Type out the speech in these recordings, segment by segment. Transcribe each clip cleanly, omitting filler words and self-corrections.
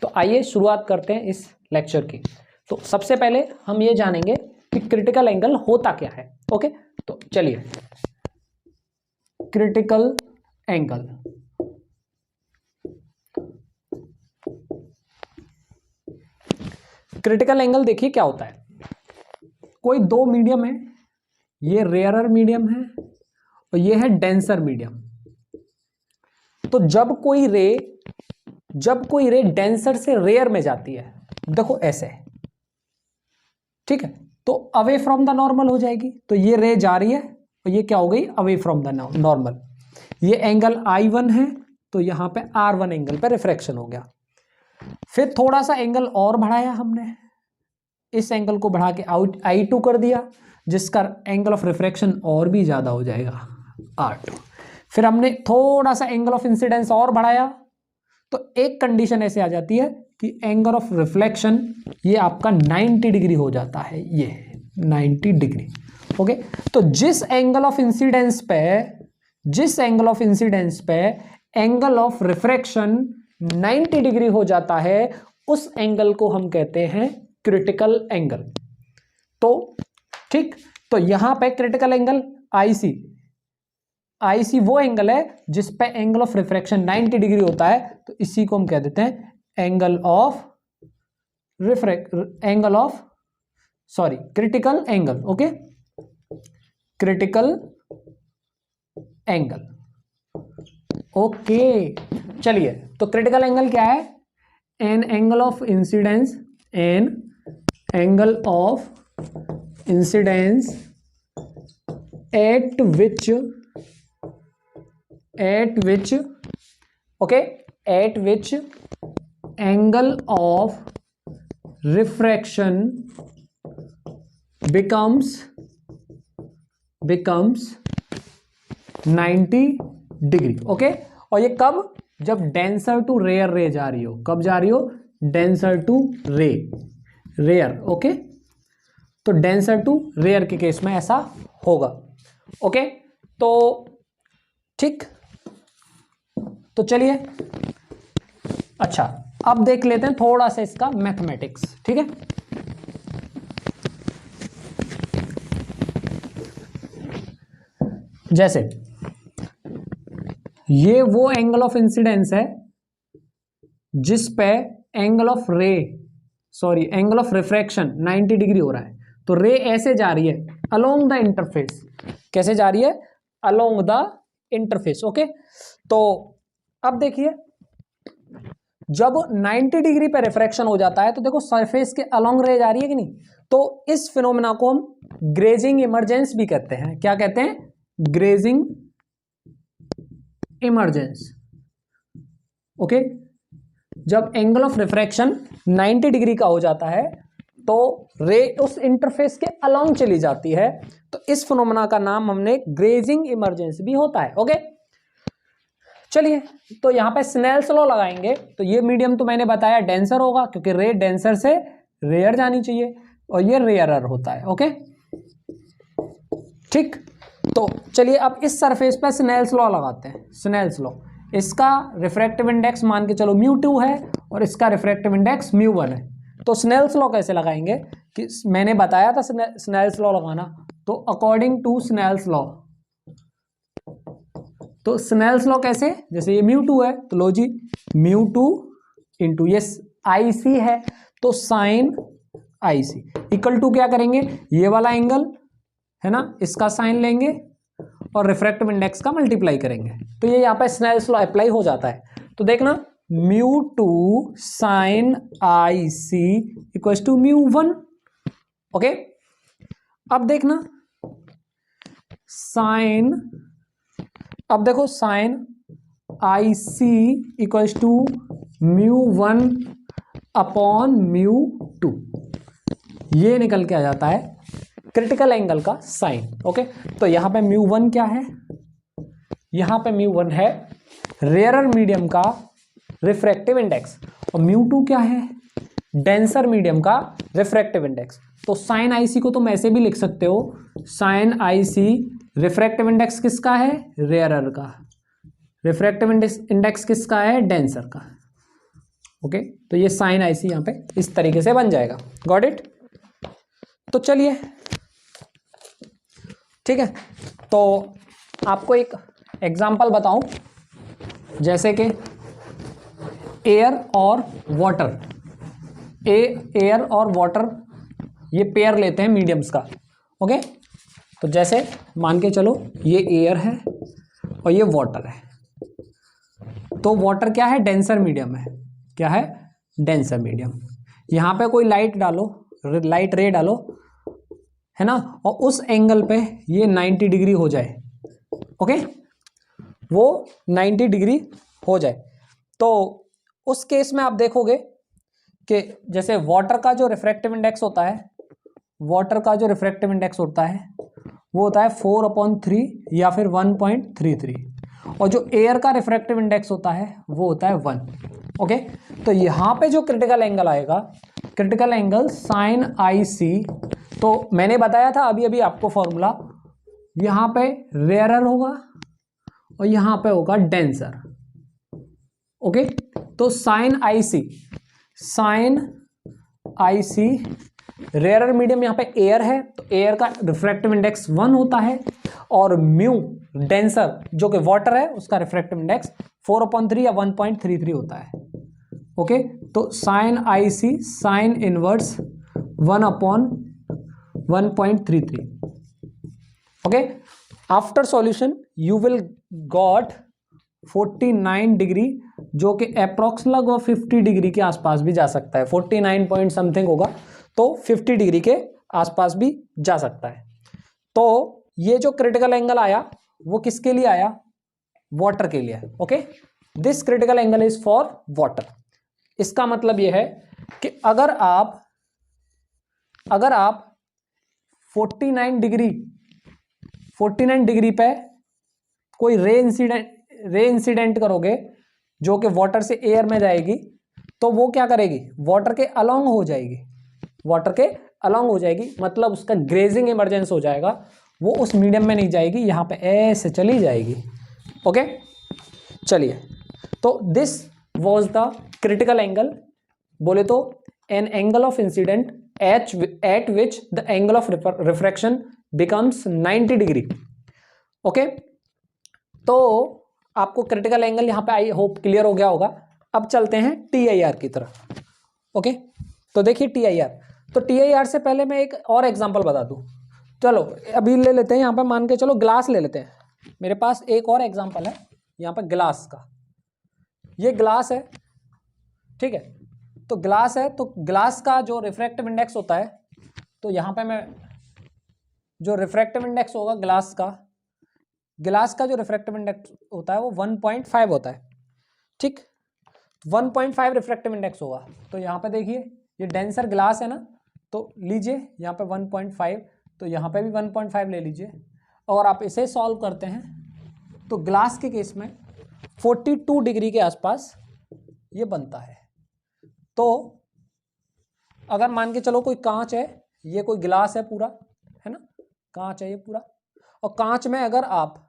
तो आइए शुरुआत करते हैं इस लेक्चर की। तो सबसे पहले हम ये जानेंगे कि क्रिटिकल एंगल होता क्या है। ओके, तो चलिए, क्रिटिकल एंगल, क्रिटिकल एंगल देखिए क्या होता है। कोई दो मीडियम है, ये रेयरर मीडियम है और ये है डेंसर मीडियम। तो जब कोई रे डेंसर से रेयर में जाती है, देखो ऐसे, ठीक है, तो अवे फ्रॉम द नॉर्मल हो जाएगी। तो ये रे जा रही है और ये क्या हो गई, अवे फ्रॉम द नॉर्मल। ये एंगल I1 है, तो यहां पे R1 एंगल पे रिफ्रैक्शन हो गया। फिर थोड़ा सा एंगल और बढ़ाया हमने, इस एंगल को बढ़ा के I2 कर दिया, जिसका एंगल ऑफ रिफ्रैक्शन और भी ज्यादा हो जाएगा R2। फिर हमने थोड़ा सा एंगल ऑफ इंसिडेंस और बढ़ाया, तो एक कंडीशन ऐसे आ जाती है कि एंगल ऑफ रिफ्लेक्शन ये आपका 90 डिग्री हो जाता है, ये 90 डिग्री। ओके, तो जिस एंगल ऑफ इंसिडेंस पे एंगल ऑफ रिफ्रैक्शन 90 डिग्री हो जाता है, उस एंगल को हम कहते हैं क्रिटिकल एंगल। तो ठीक, तो यहां पे क्रिटिकल एंगल IC वो एंगल है जिस पे एंगल ऑफ रिफ्रैक्शन 90 डिग्री होता है, तो इसी को हम कह देते हैं critical angle. Okay, critical angle. Okay, चलिए, तो क्रिटिकल एंगल क्या है? An angle of incidence at which angle of refraction becomes 90 degree. Okay, और ये कब? जब डेंसर टू रेयर रे जा रही हो। कब जा रही हो? Denser to rare. ओके, तो डेंसर टू रेयर के केस में ऐसा होगा। ओके, तो ठीक, तो चलिए, अच्छा, अब देख लेते हैं थोड़ा सा इसका मैथमेटिक्स। ठीक है, जैसे ये वो एंगल ऑफ इंसिडेंस है जिस पे एंगल ऑफ रिफ्रैक्शन 90 डिग्री हो रहा है। तो रे ऐसे जा रही है अलोंग द इंटरफेस। कैसे जा रही है? Along the interface. ओके, तो अब देखिए, जब 90 डिग्री पे रिफ्रैक्शन हो जाता है, तो देखो सरफेस के अलोंग रे जा रही है कि नहीं। तो इस फिनोमेना को हम ग्रेजिंग इमर्जेंस भी कहते हैं। क्या कहते हैं? Grazing emergence. ओके, जब एंगल ऑफ रिफ्रैक्शन 90 डिग्री का हो जाता है, तो रे उस इंटरफेस के अलोंग चली जाती है, तो इस फिनोमेना का नाम हमने ग्रेजिंग इमर्जेंस भी होता है। ओके, चलिए, तो यहां पे स्नेल्स लॉ लगाएंगे। तो ये मीडियम तो मैंने बताया डेंसर होगा, क्योंकि रे डेंसर से रेयर जानी चाहिए, और ये रेयरर होता है। ओके, ठीक, तो चलिए अब इस सरफेस पे स्नेल्स लॉ लगाते हैं। स्नेल्स लॉ, इसका रिफ्रैक्टिव इंडेक्स मान के चलो μ2 है और इसका रिफ्रैक्टिव इंडेक्स μ1 है। तो स्नेल्स लॉ कैसे लगाएंगे कि मैंने बताया था स्नेल्स लॉ लगाना। तो अकॉर्डिंग टू स्नेल्स लॉ, तो स्नेल्स लॉ कैसे? जैसे ये μ2 है, तो लो जी, μ2 इंटू ये IC है, तो साइन IC इक्वल टू क्या करेंगे? ये वाला एंगल है ना, इसका साइन लेंगे और रिफ्रैक्टिव इंडेक्स का मल्टीप्लाई करेंगे। तो ये यहाँ पे स्नेल्स लॉ अप्लाई हो जाता है। तो देखना, μ2 sine IC equals to μ1। Okay, अब देखना अब देखो sine IC equals to μ1 upon μ2, ये निकल के आ जाता है क्रिटिकल एंगल का साइन। ओके, तो यहां पे μ1 क्या है? यहां पे μ1 है रेयरर मीडियम का रिफ्रैक्टिव इंडेक्स, और μ2 क्या है? डेंसर मीडियम का रिफ्रैक्टिव इंडेक्स। तो साइन IC को तुम ऐसे भी लिख सकते हो, साइन IC रिफ्रैक्टिव इंडेक्स किसका है? रेयरर का। रिफ्रैक्टिव इंडेक्स किसका है? डेंसर का। ओके, तो ये साइन आईसी यहाँ पे इस तरीके से बन जाएगा। Got it? तो चलिए ठीक है, तो आपको एक एग्जांपल बताऊं, जैसे कि एयर और वाटर, एयर और वाटर ये पेयर लेते हैं मीडियम्स का। ओके, तो जैसे मान के चलो ये एयर है और ये वाटर है, तो वाटर क्या है? डेंसर मीडियम है। क्या है? Denser medium. यहाँ पे कोई लाइट डालो, लाइट रे डालो, है ना, और उस एंगल पे ये 90 डिग्री हो जाए। ओके, वो 90 डिग्री हो जाए, तो उस केस में आप देखोगे कि जैसे वाटर का जो रिफ्रैक्टिव इंडेक्स होता है, वाटर का जो रिफ्रैक्टिव इंडेक्स होता है वो होता है 4/3 या फिर 1.33, और जो एयर का रिफ्रैक्टिव इंडेक्स होता है वो होता है 1। ओके, तो यहाँ पे जो क्रिटिकल एंगल आएगा, क्रिटिकल एंगल साइन आई सी, तो मैंने बताया था अभी अभी आपको फॉर्मूला, यहाँ पे रेयरर होगा और यहाँ पे होगा डेंसर। ओके, तो sine I C, sign I C, rarer medium यहाँ पे एयर है, तो एयर का रिफ्रैक्टिव इंडेक्स 1 होता है, और म्यू डेंसर जो कि वाटर है उसका रिफ्रैक्टिव इंडेक्स 4/3 या 1.33 होता है। ओके, तो sine I C sine inverse 1/1.33। Okay, after solution you will got 49 degree, जो कि अप्रॉक्स लगभग 50 डिग्री के आसपास भी जा सकता है, 49 पॉइंट समथिंग होगा, तो 50 डिग्री के आसपास भी जा सकता है। तो ये जो क्रिटिकल एंगल आया वो किसके लिए आया? वाटर के लिए। Okay, this critical angle is for water. इसका मतलब ये है कि अगर आप 49 डिग्री पे कोई रे इंसिडेंट करोगे जो कि वाटर से एयर में जाएगी, तो वो क्या करेगी? वाटर के अलोंग हो जाएगी, वाटर के अलोंग हो जाएगी, मतलब उसका ग्रेजिंग इमरजेंस हो जाएगा, वो उस मीडियम में नहीं जाएगी, यहाँ पे ऐसे चली जाएगी। ओके, चलिए, तो this was the critical angle, बोले तो an angle of incident at which the angle of refraction becomes 90 degree. Okay, तो आपको क्रिटिकल एंगल यहाँ पे आई होप क्लियर हो गया होगा। अब चलते हैं TIR की तरफ। ओके, तो देखिए TIR, तो TIR से पहले मैं एक और एग्जांपल बता दूं। चलो अभी ले लेते हैं, यहाँ पे मान के चलो ग्लास ले लेते हैं। मेरे पास एक और एग्जांपल है यहाँ पे ग्लास का। ये ग्लास है, ठीक है, तो ग्लास है, तो ग्लास का जो रिफ्रैक्टिव इंडेक्स होता है, तो यहाँ पे मैं जो रिफ्रैक्टिव इंडेक्स होगा ग्लास का जो रिफ्रैक्टिव इंडेक्स होता है वो 1.5 होता है। ठीक, 1.5 रिफ्रैक्टिव इंडेक्स होगा। तो यहाँ पे देखिए ये डेंसर ग्लास है ना, तो लीजिए यहाँ पे 1.5, तो यहाँ पे भी 1.5 ले लीजिए, और आप इसे सॉल्व करते हैं तो ग्लास के केस में 42 डिग्री के आसपास ये बनता है। तो अगर मान के चलो कोई कांच है, ये कोई ग्लास है पूरा, है ना, कांच है ये पूरा, और कांच में अगर आप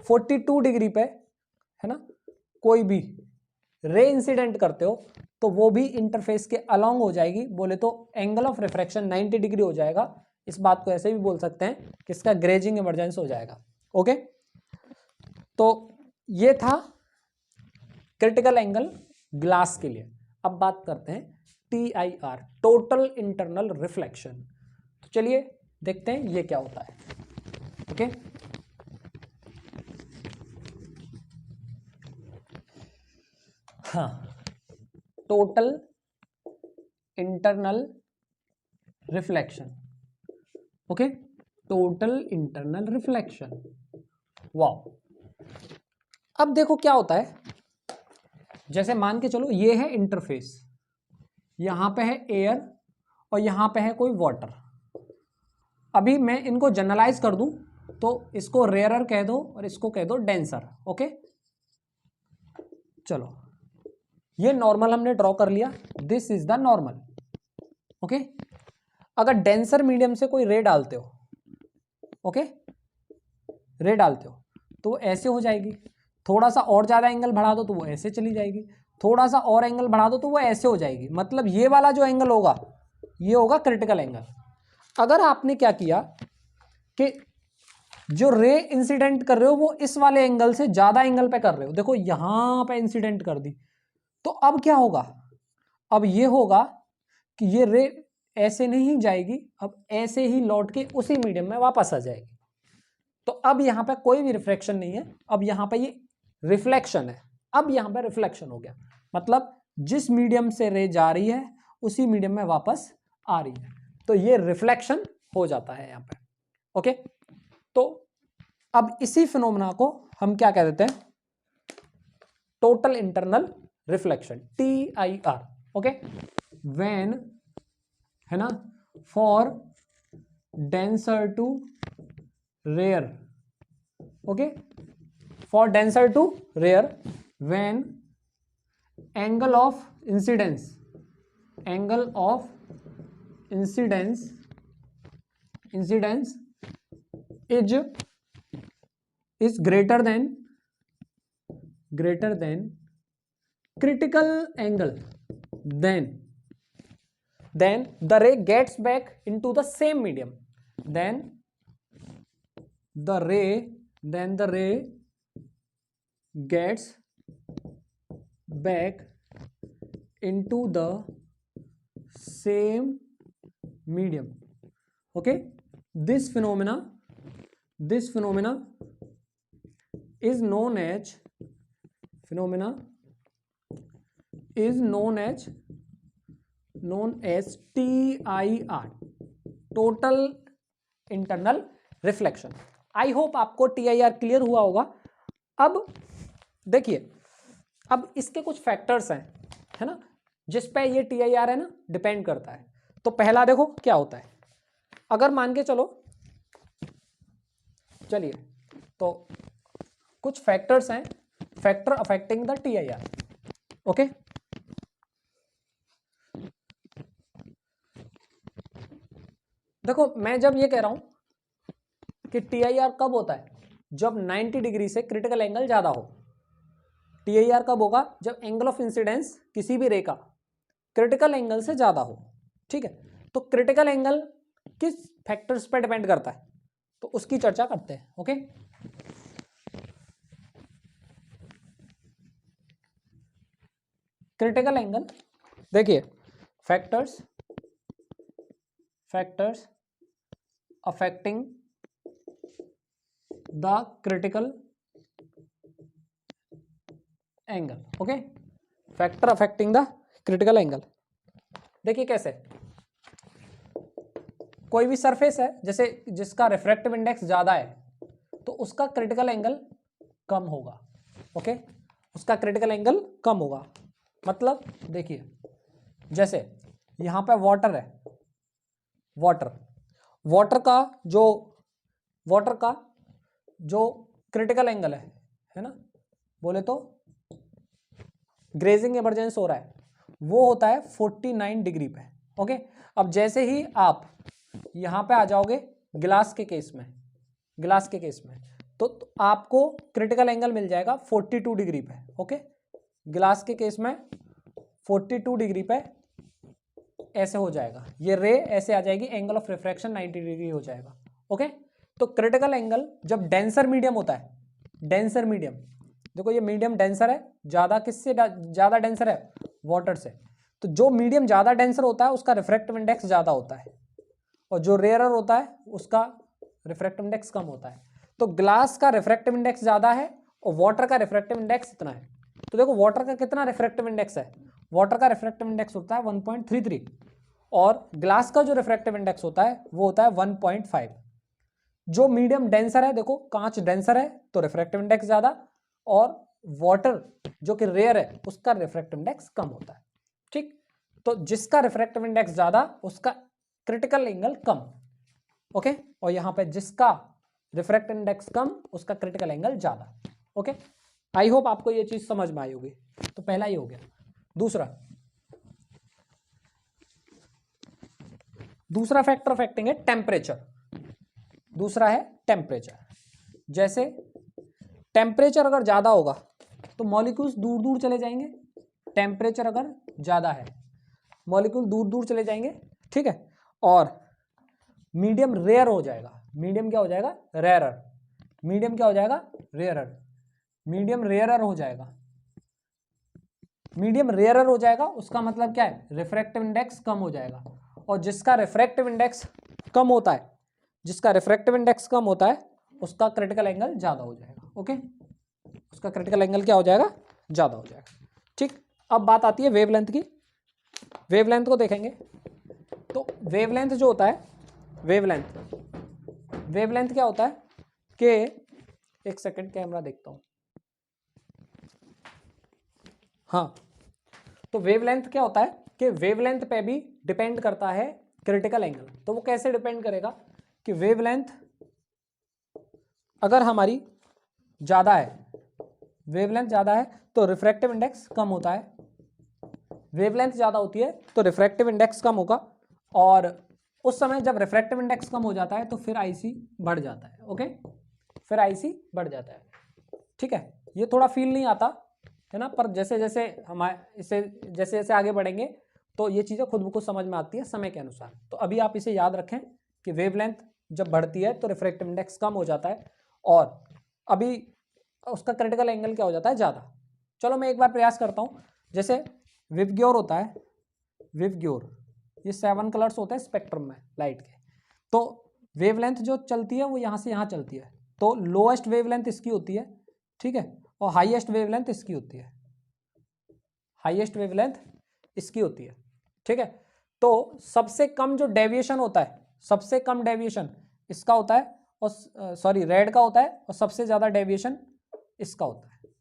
42 डिग्री पे, है ना, कोई भी रे इंसिडेंट करते हो तो वो भी इंटरफेस के अलोंग हो जाएगी, बोले तो एंगल ऑफ रिफ्रैक्शन 90 डिग्री हो जाएगा। इस बात को ऐसे भी बोल सकते हैं कि इसका ग्रेजिंग इमरजेंस हो जाएगा। ओके, तो ये था क्रिटिकल एंगल ग्लास के लिए। अब बात करते हैं TIR, टोटल इंटरनल रिफ्लेक्शन। तो चलिए देखते हैं ये क्या होता है। ओके, हाँ, total internal reflection. Okay, total internal reflection. वाह, अब देखो क्या होता है, जैसे मान के चलो ये है इंटरफेस, यहां पे है एयर और यहां पे है कोई वाटर। अभी मैं इनको जनरलाइज कर दूं तो इसको रेयरर कह दो और इसको कह दो डेंसर। ओके, चलो ये नॉर्मल हमने ड्रॉ कर लिया, this is the normal. Okay, अगर डेंसर मीडियम से कोई रे डालते हो, ओके, रे डालते हो तो वो ऐसे हो जाएगी, थोड़ा सा और ज्यादा एंगल बढ़ा दो तो वो ऐसे चली जाएगी। थोड़ा सा और एंगल बढ़ा दो तो वो ऐसे हो जाएगी, मतलब ये वाला जो एंगल होगा ये होगा क्रिटिकल एंगल। अगर आपने क्या किया कि जो रे इंसिडेंट कर रहे हो वो इस वाले एंगल से ज्यादा एंगल पे कर रहे हो, देखो यहां पे इंसिडेंट कर दी, तो अब क्या होगा, अब ये होगा कि ये रे ऐसे नहीं जाएगी, अब ऐसे ही लौट के उसी मीडियम में वापस आ जाएगी। तो अब यहां पे कोई भी रिफ्लेक्शन नहीं है, अब यहां पे ये रिफ्लेक्शन है। अब यहां पे रिफ्लेक्शन हो गया, मतलब जिस मीडियम से रे जा रही है उसी मीडियम में वापस आ रही है, तो ये रिफ्लेक्शन हो जाता है यहां पे। ओके, तो अब इसी फिनोमेना को हम क्या कह देते हैं, total internal reflection, TIR। Okay, when, है ना, for denser to rare, okay, for denser to rare, when angle of incidence, angle of incidence is greater than critical angle, then the ray gets back into the same medium, then the ray gets back into the same medium. Okay, this phenomena is known as TIR, total internal reflection. I hope आपको TIR clear हुआ होगा। अब देखिए, अब इसके कुछ factors हैं, है ना, जिस पे ये TIR है ना डिपेंड करता है। तो पहला देखो क्या होता है, अगर मान के चलो, चलिए, तो कुछ फैक्टर्स हैं, factor affecting the TIR। Okay, देखो मैं जब ये कह रहा हूं कि TIR कब होता है, जब 90 डिग्री से क्रिटिकल एंगल ज्यादा हो। TIR कब होगा, जब एंगल ऑफ इंसिडेंस किसी भी रे का क्रिटिकल एंगल से ज्यादा हो। ठीक है, तो क्रिटिकल एंगल किस फैक्टर्स पर डिपेंड करता है, तो उसकी चर्चा करते हैं। ओके, क्रिटिकल एंगल, देखिए factors affecting the critical angle. Okay, factor affecting the critical angle, देखिए कैसे, कोई भी सरफेस है जैसे जिसका रिफ्रैक्टिव इंडेक्स ज्यादा है तो उसका क्रिटिकल एंगल कम होगा। ओके, उसका क्रिटिकल एंगल कम होगा, मतलब देखिए जैसे यहां पे वाटर है, वाटर का जो क्रिटिकल एंगल है ना, बोले तो ग्रेजिंग इमरजेंस हो रहा है, वो होता है 49 डिग्री पे। ओके, अब जैसे ही आप यहां पे आ जाओगे ग्लास के केस में, तो आपको क्रिटिकल एंगल मिल जाएगा 42 डिग्री पे। ओके, ग्लास के केस में 42 डिग्री पे ऐसे हो जाएगा, ये रे ऐसे आ जाएगी, एंगल ऑफ रिफ्रैक्शन 90 डिग्री हो जाएगा। ओके, तो क्रिटिकल एंगल जब डेंसर मीडियम होता है, डेंसर मीडियम, देखो ये मीडियम डेंसर है, ज्यादा किससे ज्यादा डेंसर है, वाटर से, तो जो मीडियम ज्यादा डेंसर होता है उसका रिफ्रैक्टिव इंडेक्स ज्यादा होता है, और जो रेयरर होता है उसका रिफ्रैक्टिव इंडेक्स कम होता है। तो ग्लास का रिफ्रैक्टिव इंडेक्स ज्यादा है और वाटर का रिफ्रैक्टिव इंडेक्स इतना है। तो देखो वाटर का कितना रिफ्रैक्टिव इंडेक्स है, वाटर का रिफ्रैक्टिव इंडेक्स होता है 1.33, और ग्लास का जो रिफ्रैक्टिव इंडेक्स होता है वो होता है 1.5। जो मीडियम डेंसर है, देखो कांच डेंसर है तो रिफ्रैक्टिव इंडेक्स ज्यादा, और वाटर जो कि रेयर है उसका रिफ्रैक्टिव इंडेक्स कम होता है। ठीक, तो जिसका रिफ्रैक्टिव इंडेक्स ज्यादा उसका क्रिटिकल एंगल कम। ओके, और यहां पे जिसका रिफ्रैक्टिव इंडेक्स कम उसका क्रिटिकल एंगल ज्यादा। ओके, आई होप आपको ये चीज समझ में आई होगी। तो पहला ही हो गया। दूसरा फैक्टर अफेक्टिंग है टेम्परेचर, दूसरा है टेम्परेचर। जैसे टेम्परेचर अगर ज्यादा होगा तो मॉलिक्यूल्स दूर दूर चले जाएंगे, टेम्परेचर अगर ज़्यादा है, मॉलिक्यूल दूर दूर चले जाएंगे, ठीक है, और मीडियम रेयर हो जाएगा। मीडियम क्या हो जाएगा? रेयरर। मीडियम क्या हो जाएगा? रेयरर। मीडियम रेयरर हो जाएगा। मीडियम रेयरर हो जाएगा उसका मतलब क्या है? रिफ्रैक्टिव इंडेक्स कम हो जाएगा। और जिसका रिफ्रैक्टिव इंडेक्स कम होता है, जिसका रिफ्रैक्टिव इंडेक्स कम होता है उसका क्रिटिकल एंगल ज़्यादा हो जाएगा। ओके, उसका क्रिटिकल एंगल क्या हो जाएगा? ज़्यादा हो जाएगा। ठीक, अब बात आती है वेवलेंथ की। वेवलेंथ को देखेंगे तो वेवलेंथ जो होता है, वेवलेंथ क्या होता है कि, एक सेकंड कैमरा देखता हूँ, हाँ, तो वेवलेंथ क्या होता है कि वेवलेंथ पे भी डिपेंड करता है क्रिटिकल एंगल। तो वो कैसे डिपेंड करेगा कि वेवलेंथ अगर हमारी ज़्यादा है, वेवलेंथ ज़्यादा है तो रिफ्रैक्टिव इंडेक्स कम होता है। वेवलेंथ ज़्यादा होती है तो रिफ्रैक्टिव इंडेक्स कम होगा, और उस समय जब रिफ्रैक्टिव इंडेक्स कम हो जाता है तो फिर आईसी बढ़ जाता है। ओके, फिर आईसी बढ़ जाता है। ठीक है, ये थोड़ा फील नहीं आता है ना, पर जैसे जैसे हमारे इसे जैसे जैसे आगे बढ़ेंगे तो ये चीज़ें खुद ब खुद समझ में आती है समय के अनुसार। तो अभी आप इसे याद रखें कि वेवलेंथ जब बढ़ती है तो रिफ्रैक्टिव इंडेक्स कम हो जाता है, और अभी उसका क्रिटिकल एंगल क्या हो जाता है? ज़्यादा। चलो मैं एक बार प्रयास करता हूँ। जैसे विबग्योर होता है, विबग्योर, ये 7 कलर्स होते हैं स्पेक्ट्रम में लाइट के। तो वेवलेंथ जो चलती है वो यहाँ से यहाँ चलती है, तो लोएस्ट वेवलेंथ इसकी होती है, ठीक है, और हाईएस्ट वेवलेंथ इसकी होती है, हाईएस्ट वेवलेंथ इसकी होती है। ठीक है, तो सबसे कम जो डेविएशन होता है, सबसे कम डेविएशन इसका होता है, और सॉरी रेड का होता है, और सबसे ज़्यादा डेविएशन इसका होता है।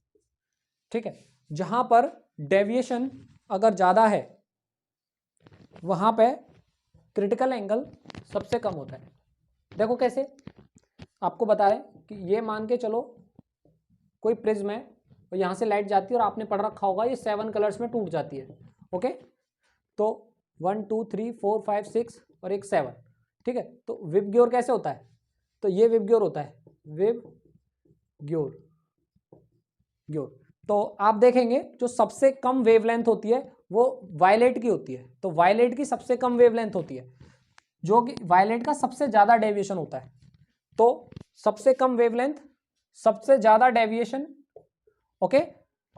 ठीक है, जहाँ पर डेविएशन अगर ज़्यादा है वहाँ पे क्रिटिकल एंगल सबसे कम होता है। देखो कैसे, आपको बता रहे हैं कि ये मान के चलो कोई प्रिज्म है और यहाँ से लाइट जाती है और आपने पढ़ रखा होगा ये 7 कलर्स में टूट जाती है। ओके, तो 1 2 3 4 5 6 और एक 7। ठीक है, तो विबग्योर कैसे होता है? तो ये विबग्योर होता है, विबग्योर ग्योर। तो आप देखेंगे जो सबसे कम वेवलेंथ होती है वो वायलेट की होती है। तो वायलेट की सबसे कम वेवलेंथ होती है, जो कि वायलेट का सबसे ज़्यादा डेविएशन होता है। तो सबसे कम वेवलेंथ, सबसे ज़्यादा डेविएशन। ओके,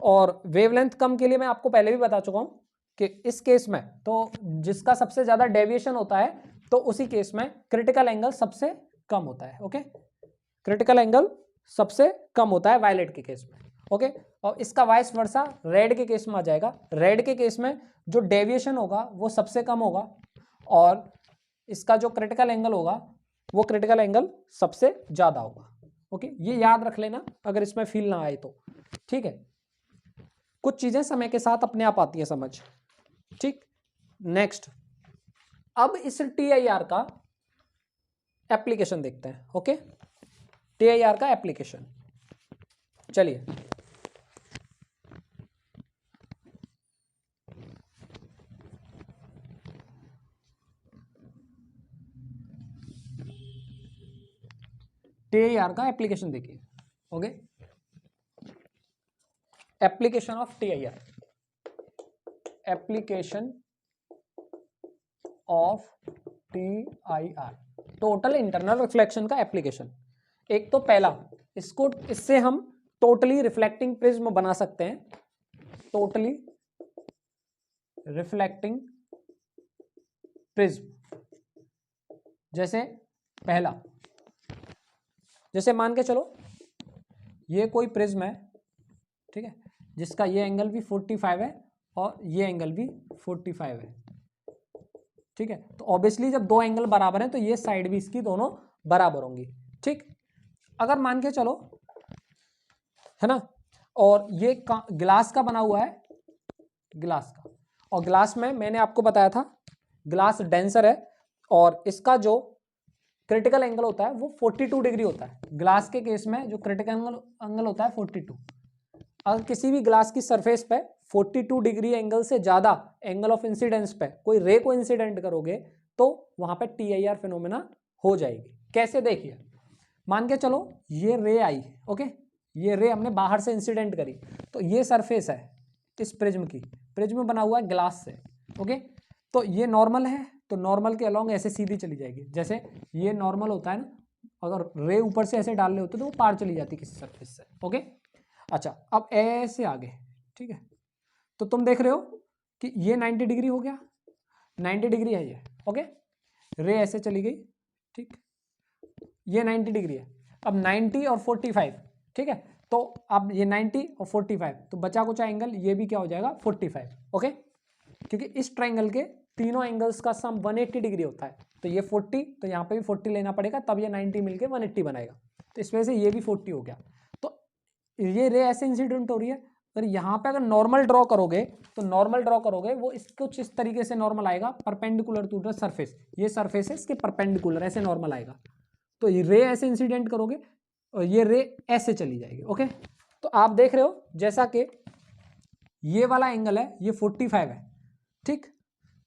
और वेवलेंथ कम के लिए मैं आपको पहले भी बता चुका हूँ कि इस केस में तो जिसका सबसे ज़्यादा डेविएशन होता है तो उसी केस में क्रिटिकल एंगल सबसे कम होता है। ओके, क्रिटिकल एंगल सबसे कम होता है वायलेट के केस में। ओके, और इसका वाइस वर्सा रेड के केस में आ जाएगा। रेड के केस में जो डेविएशन होगा वो सबसे कम होगा, और इसका जो क्रिटिकल एंगल होगा वो क्रिटिकल एंगल सबसे ज़्यादा होगा। ओके, ये याद रख लेना अगर इसमें फील ना आए तो। ठीक है, कुछ चीज़ें समय के साथ अपने आप आती हैं समझ। ठीक, नेक्स्ट, अब इस TIR का एप्लीकेशन देखते हैं। ओके, TIR का एप्लीकेशन, चलिए TIR का एप्लीकेशन देखिए। Okay, application of TIR, application of TIR, total internal reflection का एप्लीकेशन। एक तो पहला, इसको इससे हम टोटली रिफ्लेक्टिंग प्रिज्म बना सकते हैं, टोटली रिफ्लेक्टिंग प्रिज्म। जैसे पहला, जैसे मान के चलो ये कोई प्रिज्म है, ठीक है, जिसका ये एंगल भी 45 है और ये एंगल भी 45 है। ठीक है, तो ऑब्वियसली जब दो एंगल बराबर हैं तो ये साइड भी इसकी दोनों बराबर होंगी। ठीक, अगर मान के चलो है ना, और ये ग्लास का बना हुआ है, ग्लास का, और ग्लास में मैंने आपको बताया था ग्लास डेंसर है, और इसका जो क्रिटिकल एंगल होता है वो 42 डिग्री होता है। ग्लास के केस में जो क्रिटिकल एंगल होता है 42। अगर किसी भी ग्लास की सरफेस पे 42 डिग्री एंगल से ज़्यादा एंगल ऑफ इंसिडेंस पे कोई रे को इंसिडेंट करोगे तो वहाँ पे TIR फिनोमेना हो जाएगी। कैसे, देखिए, मान के चलो ये रे आई, ओके, ये रे हमने बाहर से इंसिडेंट करी, तो ये सरफेस है, इस प्रिज्म की, प्रिज्म बना हुआ है ग्लास से, ओके। तो ये नॉर्मल है, तो नॉर्मल के अलोंग ऐसे सीधी चली जाएगी, जैसे ये नॉर्मल होता है ना, अगर रे ऊपर से ऐसे डाल रहे होते तो वो पार चली जाती किसी सरफेस से, ओके। अच्छा, अब ऐसे आगे, ठीक है, तो तुम देख रहे हो कि ये 90 डिग्री हो गया, 90 डिग्री है ये, ओके। रे ऐसे चली गई, ठीक, ये 90 डिग्री है। अब 90 और 45, ठीक है, तो अब ये 90 और 45, तो बचा कुछ एंगल ये भी क्या हो जाएगा 45, ओके। क्योंकि इस ट्राइंगल के तीनों एंगल्स का सम 180 डिग्री होता है, तो ये 40, तो यहाँ पे भी 40 लेना पड़ेगा, तब ये 90 मिलके 180 बनाएगा, तो इस वजह से ये भी 40 हो गया। तो ये रे ऐसे इंसिडेंट हो रही है। अगर यहाँ पे अगर नॉर्मल ड्रॉ करोगे, तो नॉर्मल ड्रॉ करोगे वो कुछ इस तरीके से नॉर्मल आएगा, परपेंडिकुलर टू द सरफेस, ये सरफेस है इसके परपेंडिकुलर, ऐसे नॉर्मल आएगा। तो ये रे ऐसे इंसिडेंट करोगे और ये रे ऐसे चली जाएगी, ओके। तो आप देख रहे हो जैसा कि ये वाला एंगल है ये 45 है, ठीक,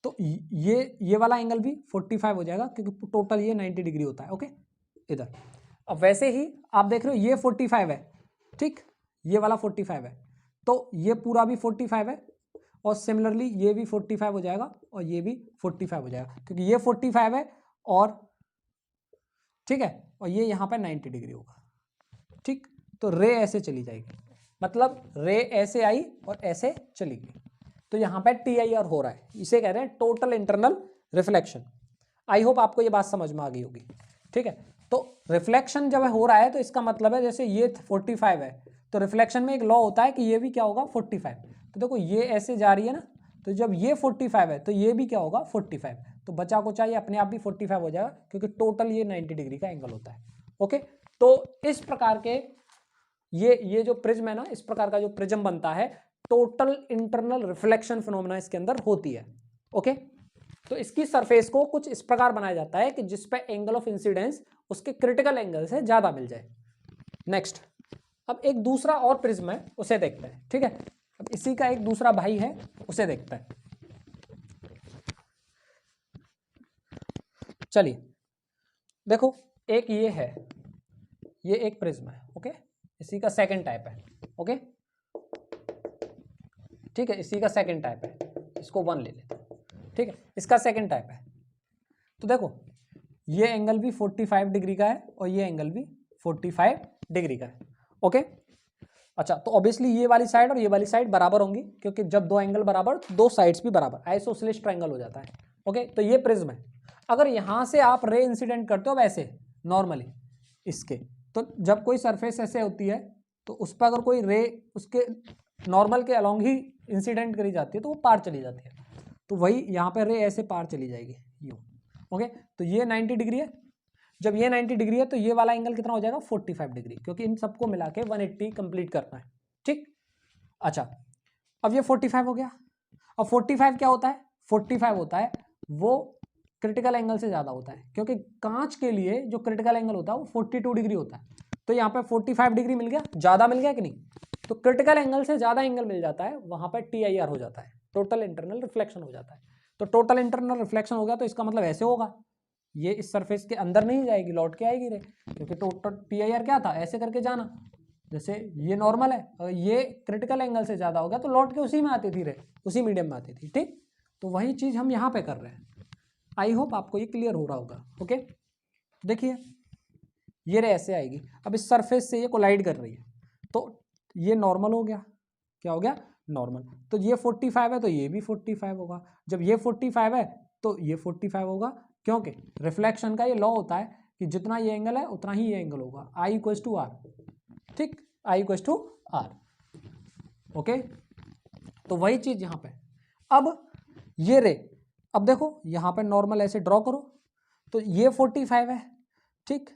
तो ये वाला एंगल भी 45 हो जाएगा, क्योंकि टोटल ये 90 डिग्री होता है, ओके, इधर। अब वैसे ही आप देख रहे हो ये 45 है, ठीक, ये वाला 45 है, तो ये पूरा भी 45 है, और सिमिलरली ये भी 45 हो जाएगा, और ये भी 45 हो जाएगा, क्योंकि ये 45 है, और ठीक है, और ये यहाँ पे 90 डिग्री होगा, ठीक। तो रे ऐसे चली जाएगी, मतलब रे ऐसे आई और ऐसे चली गई, तो यहाँ पे TIR हो रहा है, इसे कह रहे हैं टोटल इंटरनल रिफ्लेक्शन। आई होप आपको ये बात समझ में आ गई होगी, ठीक है। तो रिफ्लेक्शन जब हो रहा है तो इसका मतलब है जैसे ये 45 है, तो रिफ्लेक्शन में एक लॉ होता है कि ये भी क्या होगा 45, तो देखो ये ऐसे जा रही है ना, तो जब ये 45 है तो ये भी क्या होगा 45, तो बचा को चाहिए अपने आप भी 45 हो जाएगा, क्योंकि टोटल ये 90 डिग्री का एंगल होता है, ओके। तो इस प्रकार के ये जो प्रिज्म है ना, इस प्रकार का जो प्रिज्म बनता है, टोटल इंटरनल रिफ्लेक्शन फिनोमेना इसके अंदर होती है, ओके। तो इसकी सरफेस को कुछ इस प्रकार बनाया जाता है कि जिस पे एंगल ऑफ इंसिडेंस उसके क्रिटिकल एंगल से ज्यादा मिल जाए। नेक्स्ट, अब एक दूसरा और प्रिज्म है, उसे देखते हैं, ठीक है। अब इसी का एक दूसरा भाई है, उसे देखते हैं। चलिए देखो, एक ये है, ये एक प्रिज्म है, ओके, इसी का सेकंड टाइप है, ओके, ठीक है, इसी का सेकंड टाइप है, इसको 1 ले लेते हैं, ठीक है, इसका सेकंड टाइप है। तो देखो ये एंगल भी 45 डिग्री का है, और ये एंगल भी 45 डिग्री का है, ओके। अच्छा, तो ऑब्वियसली ये वाली साइड और ये वाली साइड बराबर होंगी, क्योंकि जब दो एंगल बराबर, दो साइड्स भी बराबर, आइसोसेलेस ट्रायंगल हो जाता है, ओके। तो ये प्रिज्म है। अगर यहां से आप रे इंसिडेंट करते हो वैसे नॉर्मली इसके, तो जब कोई सरफेस ऐसे होती है तो उस पर अगर कोई रे उसके नॉर्मल के अलोंग ही इंसिडेंट करी जाती है तो वो पार चली जाती है, तो वही यहाँ पे रे ऐसे पार चली जाएगी यूँ, ओके। तो ये 90 डिग्री है, जब ये 90 डिग्री है तो ये वाला एंगल कितना हो जाएगा 45 डिग्री, क्योंकि इन सबको मिला के 180 कंप्लीट करना है, ठीक। अच्छा, अब ये 45 हो गया। अब 45 क्या होता है, 45 होता है वो क्रिटिकल एंगल से ज़्यादा होता है, क्योंकि कांच के लिए जो क्रिटिकल एंगल होता है वो 42 डिग्री होता है, तो यहाँ पे 45 डिग्री मिल गया, ज़्यादा मिल गया कि नहीं, तो क्रिटिकल एंगल से ज़्यादा एंगल मिल जाता है, वहाँ पर TIR हो जाता है, टोटल इंटरनल रिफ्लेक्शन हो जाता है। तो टोटल इंटरनल रिफ्लेक्शन हो गया, तो इसका मतलब ऐसे होगा, ये इस सरफेस के अंदर नहीं जाएगी, लौट के आएगी रे, क्योंकि टोटल TIR क्या था, ऐसे करके जाना, जैसे ये नॉर्मल है और ये क्रिटिकल एंगल से ज़्यादा हो गया, तो लौट के उसी में आती थी रे, उसी मीडियम में आती थी, ठीक। तो वही चीज़ हम यहाँ पे कर रहे हैं। आई होप आपको ये क्लियर हो रहा होगा, ओके। देखिए ये रे ऐसे आएगी, अब इस सरफेस से ये कोलाइड कर रही है, तो ये नॉर्मल हो गया, क्या हो गया नॉर्मल, तो ये 45 है तो ये भी 45 होगा, जब ये 45 है तो ये 45 होगा, क्योंकि रिफ्लेक्शन का ये लॉ होता है कि जितना ये एंगल है उतना ही ये एंगल होगा, I=R, ठीक, I=R, ओके। तो वही चीज यहाँ पे, अब ये रे, अब देखो यहाँ पे नॉर्मल ऐसे ड्रॉ करो, तो ये 45 है, ठीक,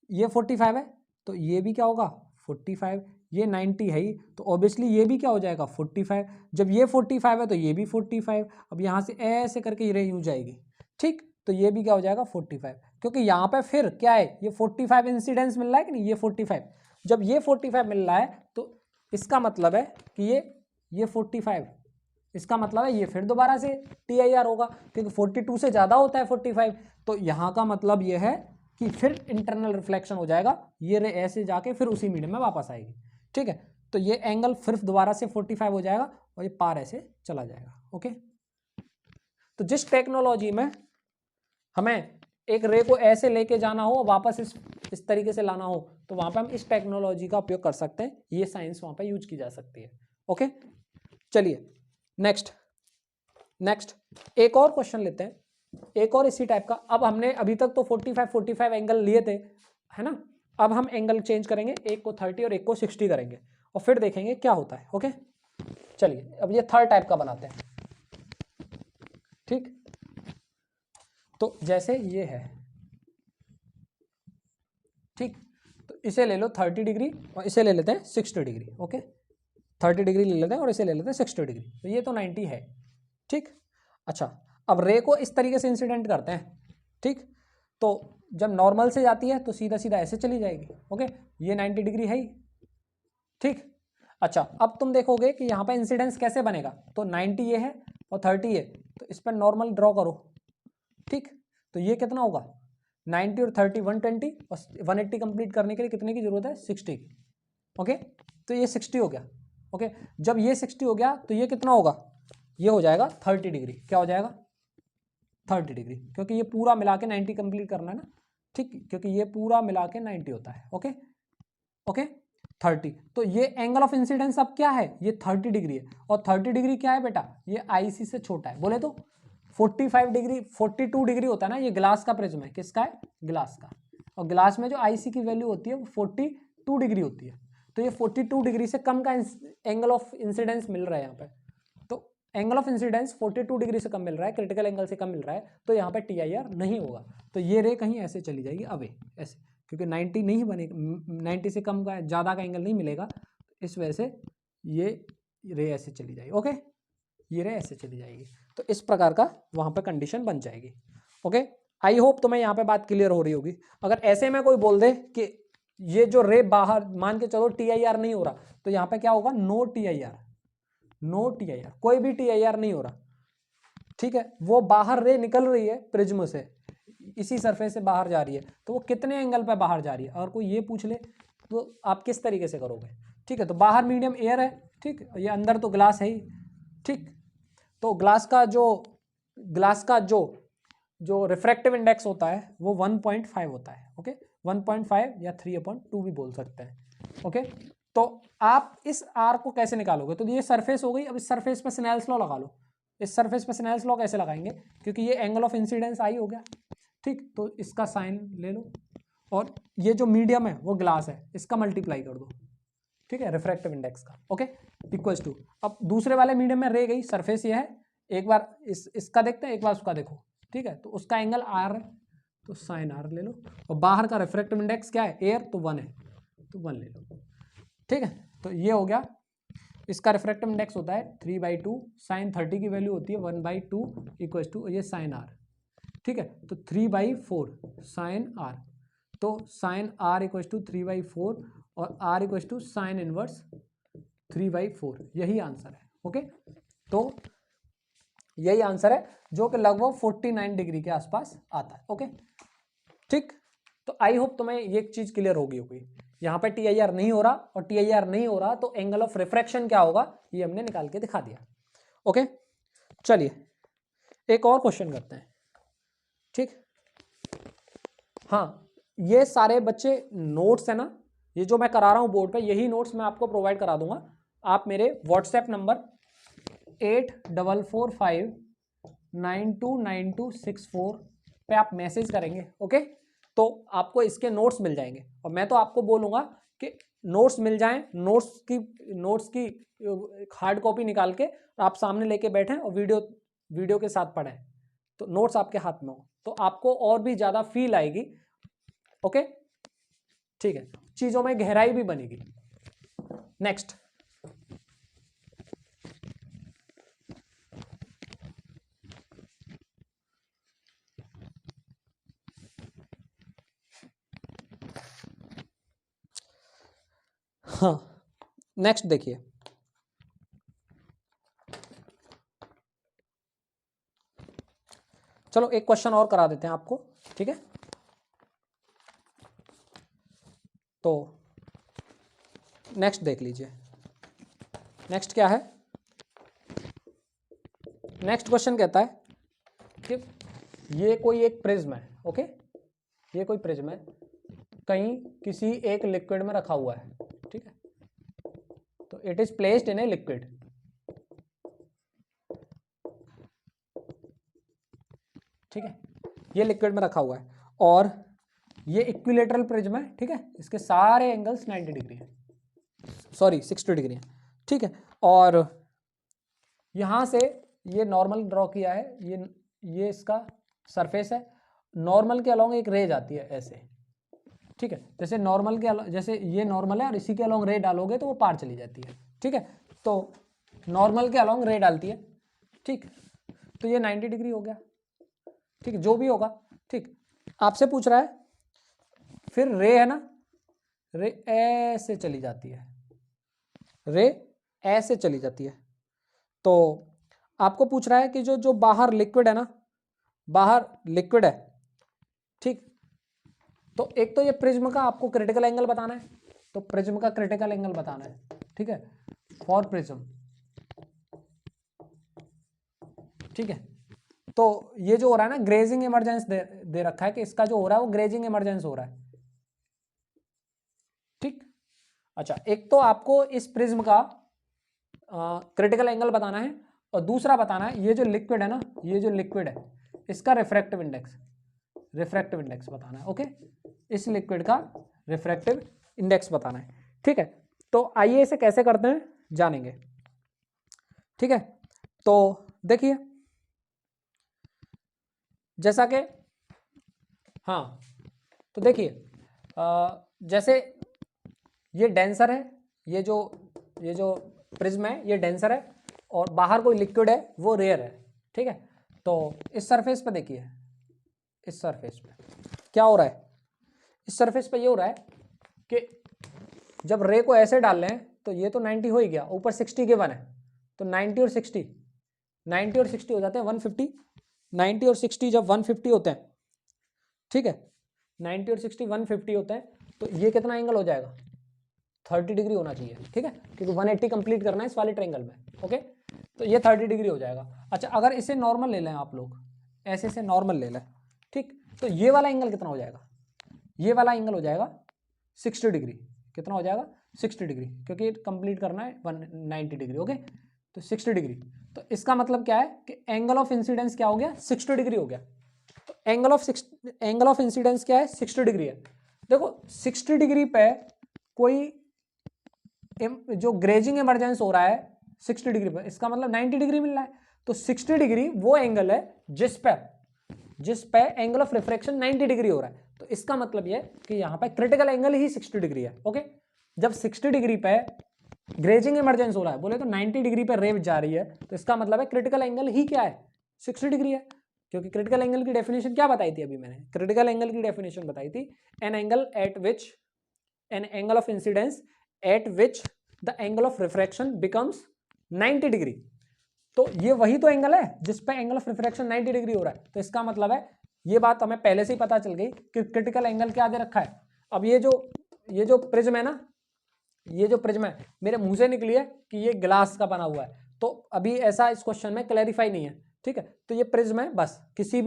ये 45 है, तो ये भी क्या होगा 45, ये 90 है ही, तो ऑब्वियसली ये भी क्या हो जाएगा 45, जब ये 45 है तो ये भी 45, अब यहाँ से ऐसे करके ये रे यूँ जाएगी, ठीक, तो ये भी क्या हो जाएगा 45, क्योंकि यहाँ पे फिर क्या है, ये 45 इंसिडेंस मिल रहा है कि नहीं, ये 45, जब ये 45 मिल रहा है तो इसका मतलब है कि ये 45, इसका मतलब है ये फिर दोबारा से TIR होगा, क्योंकि 42 से ज़्यादा होता है 45, तो यहाँ का मतलब ये है कि फिर इंटरनल रिफ्लेक्शन हो जाएगा, ये रे ऐसे जाके फिर उसी मीडियम में वापस आएगी, ठीक है। तो ये एंगल फिर दोबारा से 45 हो जाएगा और ये पार ऐसे चला जाएगा। ओके, तो जिस टेक्नोलॉजी में हमें एक रे को ऐसे लेके जाना हो वापस इस तरीके से लाना हो, तो वहां पे हम इस टेक्नोलॉजी का उपयोग कर सकते हैं। ये साइंस वहां पे यूज की जा सकती है। ओके, चलिए नेक्स्ट एक और क्वेश्चन लेते हैं, एक और इसी टाइप का। अब हमने अभी तक तो 45 एंगल लिए थे, है ना। अब हम एंगल चेंज करेंगे, एक को 30 और एक को 60 करेंगे और फिर देखेंगे क्या होता है। ओके, चलिए अब ये थर्ड टाइप का बनाते हैं। ठीक, तो जैसे ये है, ठीक, तो इसे ले लो 30 डिग्री और इसे ले लेते हैं 60 डिग्री। ओके, 30 डिग्री ले लेते हैं और इसे ले लेते हैं 60 डिग्री, तो ये तो 90 है। ठीक, अच्छा, अब रे को इस तरीके से इंसिडेंट करते हैं। ठीक, तो जब नॉर्मल से जाती है तो सीधा सीधा ऐसे चली जाएगी। ओके, ये 90 डिग्री है ही। ठीक, अच्छा, अब तुम देखोगे कि यहाँ पे इंसिडेंस कैसे बनेगा, तो 90 ये है और 30 है, तो इस पर नॉर्मल ड्रॉ करो। ठीक, तो ये कितना होगा, 90 और 30 120 और 180 कंप्लीट करने के लिए कितने की जरूरत है, 60 की। ओके, तो ये 60 हो गया। ओके, जब ये 60 हो गया तो ये कितना होगा, ये हो जाएगा 30 डिग्री। क्या हो जाएगा, 30 डिग्री, क्योंकि ये पूरा मिला के 90 कंप्लीट करना है ना। ठीक, क्योंकि ये पूरा मिला के 90 होता है। ओके ओके, 30, तो ये एंगल ऑफ इंसिडेंस अब क्या है, ये 30 डिग्री है। और 30 डिग्री क्या है बेटा, ये आईसी से छोटा है। बोले तो 45 डिग्री 42 डिग्री होता है ना, ये ग्लास का प्रिज्म है। किसका है, ग्लास का। और ग्लास में जो आईसी की वैल्यू होती है वो 42 डिग्री होती है। तो ये 42 डिग्री से कम का एंगल ऑफ इंसिडेंस मिल रहा है यहाँ पे। तो एंगल ऑफ इंसिडेंस 42 डिग्री से कम मिल रहा है, क्रिटिकल एंगल से कम मिल रहा है, तो यहाँ पे TIR नहीं होगा। तो ये रे कहीं ऐसे चली जाएगी अवे, ऐसे, क्योंकि 90 नहीं बनेगा, 90 से कम का ज़्यादा का एंगल नहीं मिलेगा, इस वजह से ये रे ऐसे चली जाएगी। ओके, ये रे ऐसे चली जाएगी। तो इस प्रकार का वहाँ पे कंडीशन बन जाएगी। ओके, आई होप तुम्हें यहाँ पे बात क्लियर हो रही होगी। अगर ऐसे में कोई बोल दे कि ये जो रे बाहर, मान के चलो TIR नहीं हो रहा, तो यहाँ पे क्या होगा, नो TIR, नो TIR, कोई भी TIR नहीं हो रहा। ठीक है, वो बाहर रे निकल रही है प्रिज्म से, इसी सरफेस से बाहर जा रही है, तो वो कितने एंगल पे बाहर जा रही है। अगर कोई ये पूछ ले तो आप किस तरीके से करोगे। ठीक है, तो बाहर मीडियम एयर है, ठीक, ये अंदर तो ग्लास है ही। ठीक, तो ग्लास का जो रिफ्रैक्टिव इंडेक्स होता है वो 1.5 होता है। ओके, 1.5 या 3/2 भी बोल सकते हैं। ओके, तो आप इस आर को कैसे निकालोगे, तो ये सरफेस हो गई। अब इस सरफेस पे स्नेल्स लॉ लगा लो। इस सरफेस पे स्नेल्स लॉ कैसे लगाएंगे, क्योंकि ये एंगल ऑफ इंसिडेंस आई हो गया। ठीक, तो इसका साइन ले लो और ये जो मीडियम है वो ग्लास है, इसका मल्टीप्लाई कर दो। ठीक है, रिफ्रैक्टिव इंडेक्स का। ओके, इक्वल्स टू, अब दूसरे वाले मीडियम में रह गई, सरफेस ये है, एक बार इसका देखते हैं, एक बार उसका देखो। ठीक है, तो उसका एंगल आर है, तो साइन आर ले लो। और बाहर का रिफ्रैक्टिव इंडेक्स क्या है, एयर, तो 1 है, तो 1 ले लो। ठीक है, तो ये हो गया। इसका रिफ्रैक्टिव इंडेक्स होता है 3/2, साइन 30 की वैल्यू होती है 1/2 इक्वल्स टू ये साइन आर। ठीक है, तो 3/4 साइन आर, तो साइन आर इक्वल्स टू 3/4 और R equals to sine inverse 3/4, यही आंसर है। ओके, तो यही आंसर है जो कि लगभग 49 डिग्री के आसपास आता है। ओके, ठीक, तो आई होप तुम्हें ये चीज क्लियर होगी। यहाँ पे TIR नहीं हो रहा, और TIR नहीं हो रहा तो एंगल ऑफ रिफ्रैक्शन क्या होगा, ये हमने निकाल के दिखा दिया। ओके, चलिए एक और क्वेश्चन करते हैं। ठीक, हाँ, ये सारे बच्चे नोट्स है ना, ये जो मैं करा रहा हूँ बोर्ड पे, यही नोट्स मैं आपको प्रोवाइड करा दूंगा। आप मेरे व्हाट्सएप नंबर 8445929264 पे आप मैसेज करेंगे। ओके, तो आपको इसके नोट्स मिल जाएंगे, और मैं तो आपको बोलूँगा कि नोट्स मिल जाएं, नोट्स की हार्ड कॉपी निकाल के आप सामने लेके बैठें और वीडियो के साथ पढ़ें, तो नोट्स आपके हाथ में हो, तो आपको और भी ज़्यादा फील आएगी। ओके, ठीक है, चीज़ों में गहराई भी बनेगी। नेक्स्ट, हाँ, नेक्स्ट देखिए, चलो एक क्वेश्चन और करा देते हैं आपको। ठीक है, तो नेक्स्ट देख लीजिए। नेक्स्ट क्या है, नेक्स्ट क्वेश्चन कहता है कि ये कोई एक प्रिज्म है, ओके, ये कोई प्रिज्म है, कहीं किसी एक लिक्विड में रखा हुआ है, ठीक है, तो it is placed in a liquid, ठीक है, ये लिक्विड में रखा हुआ है और ये इक्विलेटरल प्रिज्म है, ठीक है, इसके सारे एंगल्स 90 डिग्री है, सॉरी 60 डिग्री है, ठीक है, और यहां से ये नॉर्मल ड्रॉ किया है, ये इसका सरफेस है, नॉर्मल के अलोंग एक रे जाती है ऐसे, ठीक है, जैसे नॉर्मल के जैसे ये नॉर्मल है और इसी के अलोंग रे डालोगे तो वो पार चली जाती है, ठीक है, तो नॉर्मल के अलोंग रे डालती है, ठीक, तो ये 90 डिग्री हो गया, ठीक, जो भी होगा, ठीक, आपसे पूछ रहा है फिर रे है ना, रे ऐसे चली जाती है, रे ऐसे चली जाती है, तो आपको पूछ रहा है कि जो जो बाहर लिक्विड है ना, बाहर लिक्विड है, ठीक, तो एक तो ये प्रिज्म का आपको क्रिटिकल एंगल बताना है, तो प्रिज्म का क्रिटिकल एंगल बताना है, ठीक है, फॉर प्रिज्म, ठीक है, तो ये जो हो रहा है ना ग्रेजिंग इमरजेंस दे रखा है कि इसका जो हो रहा है वो ग्रेजिंग इमरजेंस हो रहा है, ठीक, अच्छा, एक तो आपको इस प्रिज्म का क्रिटिकल एंगल बताना है और दूसरा बताना है ये जो लिक्विड है ना, ये जो लिक्विड है इसका रिफ्रैक्टिव इंडेक्स बताना है, ओके, इस लिक्विड का रिफ्रैक्टिव इंडेक्स बताना है, ठीक है, तो आइए इसे कैसे करते हैं जानेंगे, ठीक है, तो देखिए जैसा कि हाँ, तो देखिए जैसे ये डेंसर है, ये जो प्रिज्म है ये डेंसर है और बाहर कोई लिक्विड है वो रेयर है, ठीक है, तो इस सरफेस पे देखिए, इस सरफेस पे क्या हो रहा है, इस सरफेस पे ये हो रहा है कि जब रे को ऐसे डाल लें तो ये तो 90 हो ही गया, ऊपर 60 गिवन है, तो 90 और 60 हो जाते हैं 150, 90 और 60 जब 150 होते हैं, ठीक है, 90 और 60 150 होते हैं, तो ये कितना एंगल हो जाएगा, 30 डिग्री होना चाहिए, ठीक है, क्योंकि 180 कंप्लीट करना है इस वाले ट्रायंगल में, ओके, तो ये 30 डिग्री हो जाएगा। अच्छा, अगर इसे नॉर्मल ले लें आप लोग, ऐसे से नॉर्मल ले लें, ठीक, तो ये वाला एंगल कितना हो जाएगा, ये वाला एंगल हो जाएगा 60 डिग्री, कितना हो जाएगा 60 डिग्री, क्योंकि कंप्लीट करना है 190 डिग्री, ओके, तो 60 डिग्री, तो इसका मतलब क्या है कि एंगल ऑफ इंसिडेंस क्या हो गया 60 डिग्री हो गया, तो एंगल ऑफ इंसिडेंस क्या है 60 डिग्री है। देखो 60 डिग्री पे कोई जो ग्रेजिंग इमरजेंस हो रहा है 60 डिग्री पर, इसका मतलब 90 डिग्री मिल रहा है, तो 60 डिग्री वो एंगल है जिस पे एंगल ऑफ रिफ्रैक्शन 90 डिग्री हो रहा है, तो इसका मतलब ये कि यहाँ पे क्रिटिकल एंगल ही 60 डिग्री है, ओके, जब 60 डिग्री पे ग्रेजिंग इमरजेंस हो रहा है बोले तो 90 डिग्री पे रेव जा रही है, तो इसका मतलब है क्रिटिकल एंगल ही क्या है 60 डिग्री है, क्योंकि क्रिटिकल एंगल की डेफिनेशन क्या बताई थी अभी मैंने, क्रिटिकल एंगल की डेफिनेशन बताई थी an angle of incidence at which the angle of refraction becomes 90 degree, तो ये वही तो एंगल है जिस पे एंगल ऑफ रिफ्रैक्शन 90 डिग्री हो रहा है, तो इसका मतलब है ये बात हमें पहले से ही पता चल गई कि क्रिटिकल एंगल क्या दे रखा है। अब ये जो प्रिज्म है ना, ये जो प्रिज्म है मेरे मुंह से निकली है कि ये ग्लास का बना हुआ है, तो अभी ऐसा इस क्वेश्चन में क्लैरिफाई नहीं है, ठीक है, तो ये प्रिज्म है, बस किसी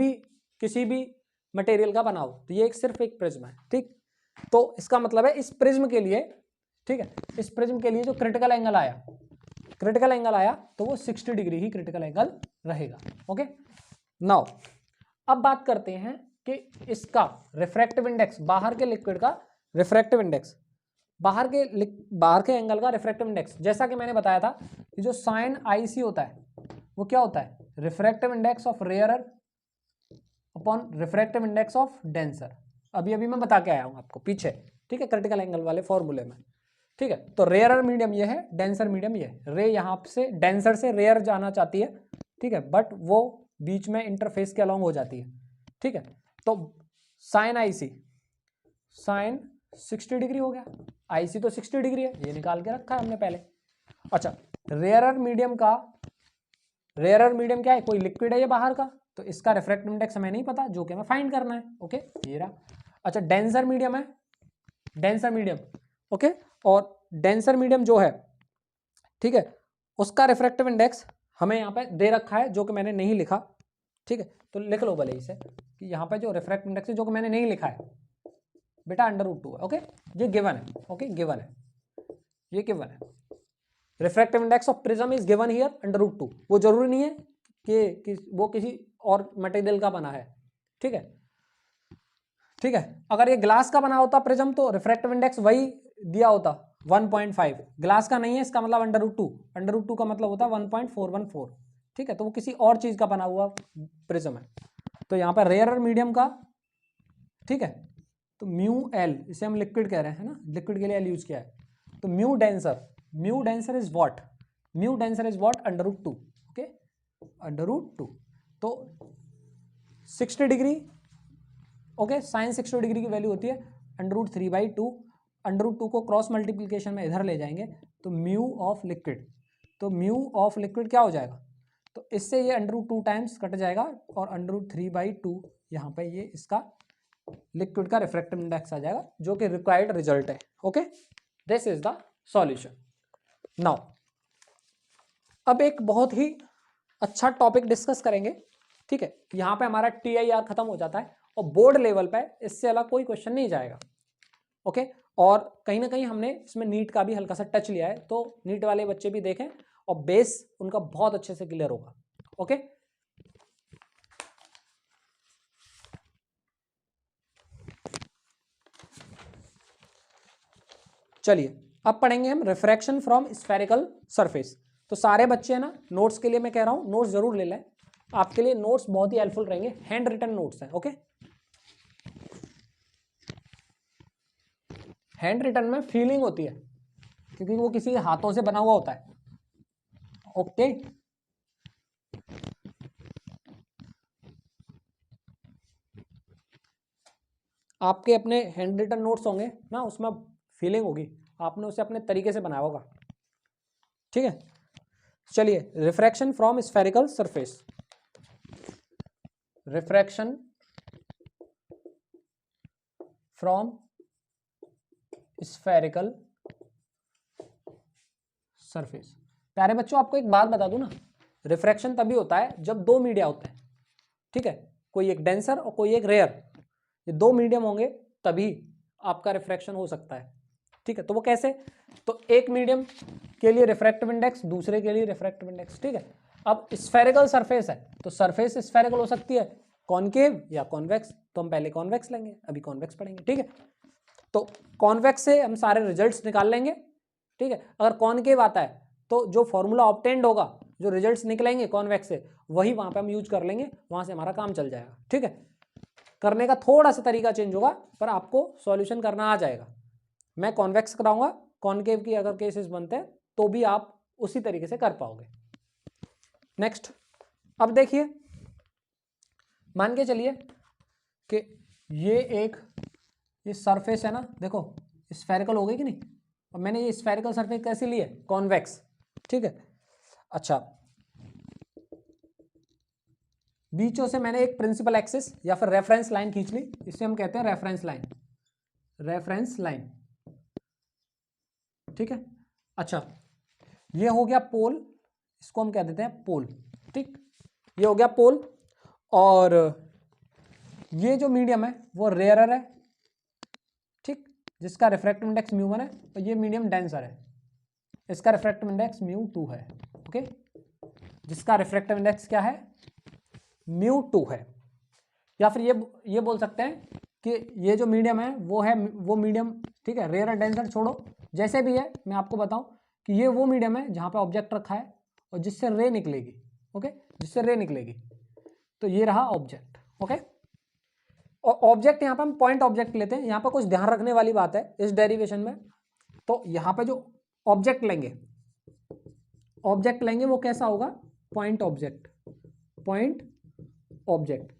भी मटेरियल का बनाओ, तो ये सिर्फ एक प्रिज्म है, ठीक, तो इसका मतलब है इस प्रिज्म के लिए, ठीक है, इस प्रिज्म के लिए जो क्रिटिकल एंगल आया तो वो 60 डिग्री ही क्रिटिकल एंगल रहेगा, ओके। नाउ अब बात करते हैं कि इसका रिफ्रैक्टिव इंडेक्स, बाहर के लिक्विड का रिफ्रैक्टिव इंडेक्स, बाहर के एंगल का रिफ्रैक्टिव इंडेक्स, जैसा कि मैंने बताया था कि जो साइन IC होता है वो क्या होता है, refractive index of rarer upon refractive index of denser, अभी मैं बता के आया हूं आपको पीछे, ठीक है, क्रिटिकल एंगल वाले फॉर्मूले में, ठीक है, तो रेयरर मीडियम ये है, डेंसर मीडियम ये है, रे यहाँ से डेंसर से रेयर जाना चाहती है, ठीक है, बट वो बीच में इंटरफेस के अलोंग हो जाती है, ठीक है, तो साइन IC साइन 60 डिग्री हो गया, IC तो 60 डिग्री है, ये निकाल के रखा है हमने पहले। अच्छा, रेयरर मीडियम क्या है, कोई लिक्विड है ये बाहर का, तो इसका रिफ्रैक्टिव इंडेक्स हमें नहीं पता, जो कि हमें फाइंड करना है, ओके, ये रहा। अच्छा, डेंसर मीडियम है, ओके, और डेंसर मीडियम जो है, ठीक है, उसका रिफ्रैक्टिव इंडेक्स हमें यहाँ पे दे रखा है, जो कि मैंने नहीं लिखा, ठीक है, तो लिख लो भले इसे कि यहाँ पे जो रिफ्रैक्टिव इंडेक्स है, जो कि मैंने नहीं लिखा है बेटा, √2 है। ओके, ये गिवन है। ओके, गिवन है, ये गिवन है। Refractive index of prism is given here √2। वो जरूरी नहीं है कि वो किसी और मटेरियल का बना है, ठीक है, ठीक है। अगर ये ग्लास का बना होता प्रिज्म तो रिफ्रैक्टिव इंडेक्स वही दिया होता 1.5। ग्लास का नहीं है, इसका मतलब √2, √2 का मतलब होता है 1.414, ठीक है। तो वो किसी और चीज का बना हुआ प्रिज्म है। तो यहाँ पर रेयरर मीडियम का, ठीक है, तो μL, इसे हम लिक्विड कह रहे हैं ना, लिक्विड के लिए L यूज किया है। तो mu denser is what, mu denser is what √2। Okay, √2, तो 60 डिग्री, ओके, साइन 60 डिग्री की वैल्यू होती है √3/2। √2 को क्रॉस मल्टीप्लीकेशन में इधर ले जाएंगे तो म्यू ऑफ लिक्विड, तो म्यू ऑफ लिक्विड क्या हो जाएगा, तो इससे ये √2 टाइम्स कट जाएगा और √3/2 यहाँ पे ये इसका लिक्विड का रिफ्रैक्टिव इंडेक्स आ जाएगा, जो कि रिक्वायर्ड रिजल्ट है। Okay, this is the solution. Now अब एक बहुत ही अच्छा टॉपिक डिस्कस करेंगे, ठीक है। यहाँ पे हमारा TIR खत्म हो जाता है और बोर्ड लेवल पे इससे अलग कोई क्वेश्चन नहीं जाएगा। ओके, और कहीं ना कहीं हमने इसमें नीट का भी हल्का सा टच लिया है, तो नीट वाले बच्चे भी देखें और बेस उनका बहुत अच्छे से क्लियर होगा। ओके, चलिए अब पढ़ेंगे हम रिफ्रैक्शन फ्रॉम स्फेरिकल सरफेस। तो सारे बच्चे हैं ना, नोट्स के लिए मैं कह रहा हूं नोट्स जरूर ले लें, आपके लिए नोट्स बहुत ही हेल्पफुल रहेंगे, हैंड रिटन नोट्स हैं। ओके, हैंड रिटन में फीलिंग होती है क्योंकि वो किसी हाथों से बना हुआ होता है। ओके, आपके अपने हैंड रिटन नोट्स होंगे ना, उसमें फीलिंग होगी, आपने उसे अपने तरीके से बनाया होगा, ठीक है। चलिए, refraction from spherical surface, refraction from spherical surface. प्यारे बच्चों, आपको एक बात बता दूं ना, रिफ्रैक्शन तभी होता है जब दो मीडिया होते हैं, ठीक है, कोई एक डेंसर और कोई एक रेयर, ये दो मीडियम होंगे तभी आपका रिफ्रैक्शन हो सकता है, ठीक है। तो वो कैसे, तो एक मीडियम के लिए रिफ्रैक्टिव इंडेक्स, दूसरे के लिए रिफ्रैक्टिव इंडेक्स, ठीक है। अब स्फेरिकल सरफेस है तो सरफेस स्फेरिकल हो सकती है, कॉनकेव या कॉन्वेक्स, तो हम पहले कॉन्वेक्स लेंगे, अभी कॉन्वेक्स पढ़ेंगे, ठीक है। तो कॉन्वेक्स से हम सारे रिजल्ट्स निकाल लेंगे, ठीक है। अगर कॉनकेव आता है तो जो फॉर्मूला ऑब्टेंड होगा, जो रिजल्ट्स निकलेंगे कॉन्वेक्स से, वही वहां पे हम यूज कर लेंगे, वहां से हमारा काम चल जाएगा, ठीक है। करने का थोड़ा सा तरीका चेंज होगा पर आपको सॉल्यूशन करना आ जाएगा। मैं कॉन्वेक्स कराऊंगा, कॉनकेव की अगर केसेस बनते हैं तो भी आप उसी तरीके से कर पाओगे। नेक्स्ट, अब देखिए, मान के चलिए कि ये सरफेस है ना, देखो स्फेरिकल हो गई कि नहीं, और मैंने ये स्फेरिकल सरफेस कैसे ली है, कॉन्वेक्स, ठीक है। अच्छा, बीचों से मैंने एक प्रिंसिपल एक्सिस या फिर रेफरेंस लाइन खींच ली, इसे हम कहते हैं रेफरेंस लाइन, रेफरेंस लाइन, ठीक है। अच्छा, ये हो गया पोल, इसको हम कह देते हैं पोल, ठीक, ये हो गया पोल। और ये जो मीडियम है वो रेयरर है, ठीक, जिसका रिफ्रैक्टिव इंडेक्स μ1 है, और ये मीडियम डेंसर है, इसका रिफ्रैक्टिव इंडेक्स μ2 है। ओके, जिसका रिफ्रैक्टिव इंडेक्स क्या है, μ2 है। या फिर ये बोल सकते हैं कि ये जो मीडियम है वो मीडियम, ठीक है, रेयर डेंसर छोड़ो, जैसे भी है मैं आपको बताऊं कि ये वो मीडियम है जहां पे ऑब्जेक्ट रखा है और जिससे रे निकलेगी। ओके, जिससे रे निकलेगी, तो ये रहा ऑब्जेक्ट। ओके, और ऑब्जेक्ट यहाँ पे हम पॉइंट ऑब्जेक्ट लेते हैं, यहाँ पे कुछ ध्यान रखने वाली बात है इस डेरिवेशन में। तो यहाँ पे जो ऑब्जेक्ट लेंगे वो कैसा होगा, पॉइंट ऑब्जेक्ट, पॉइंट ऑब्जेक्ट।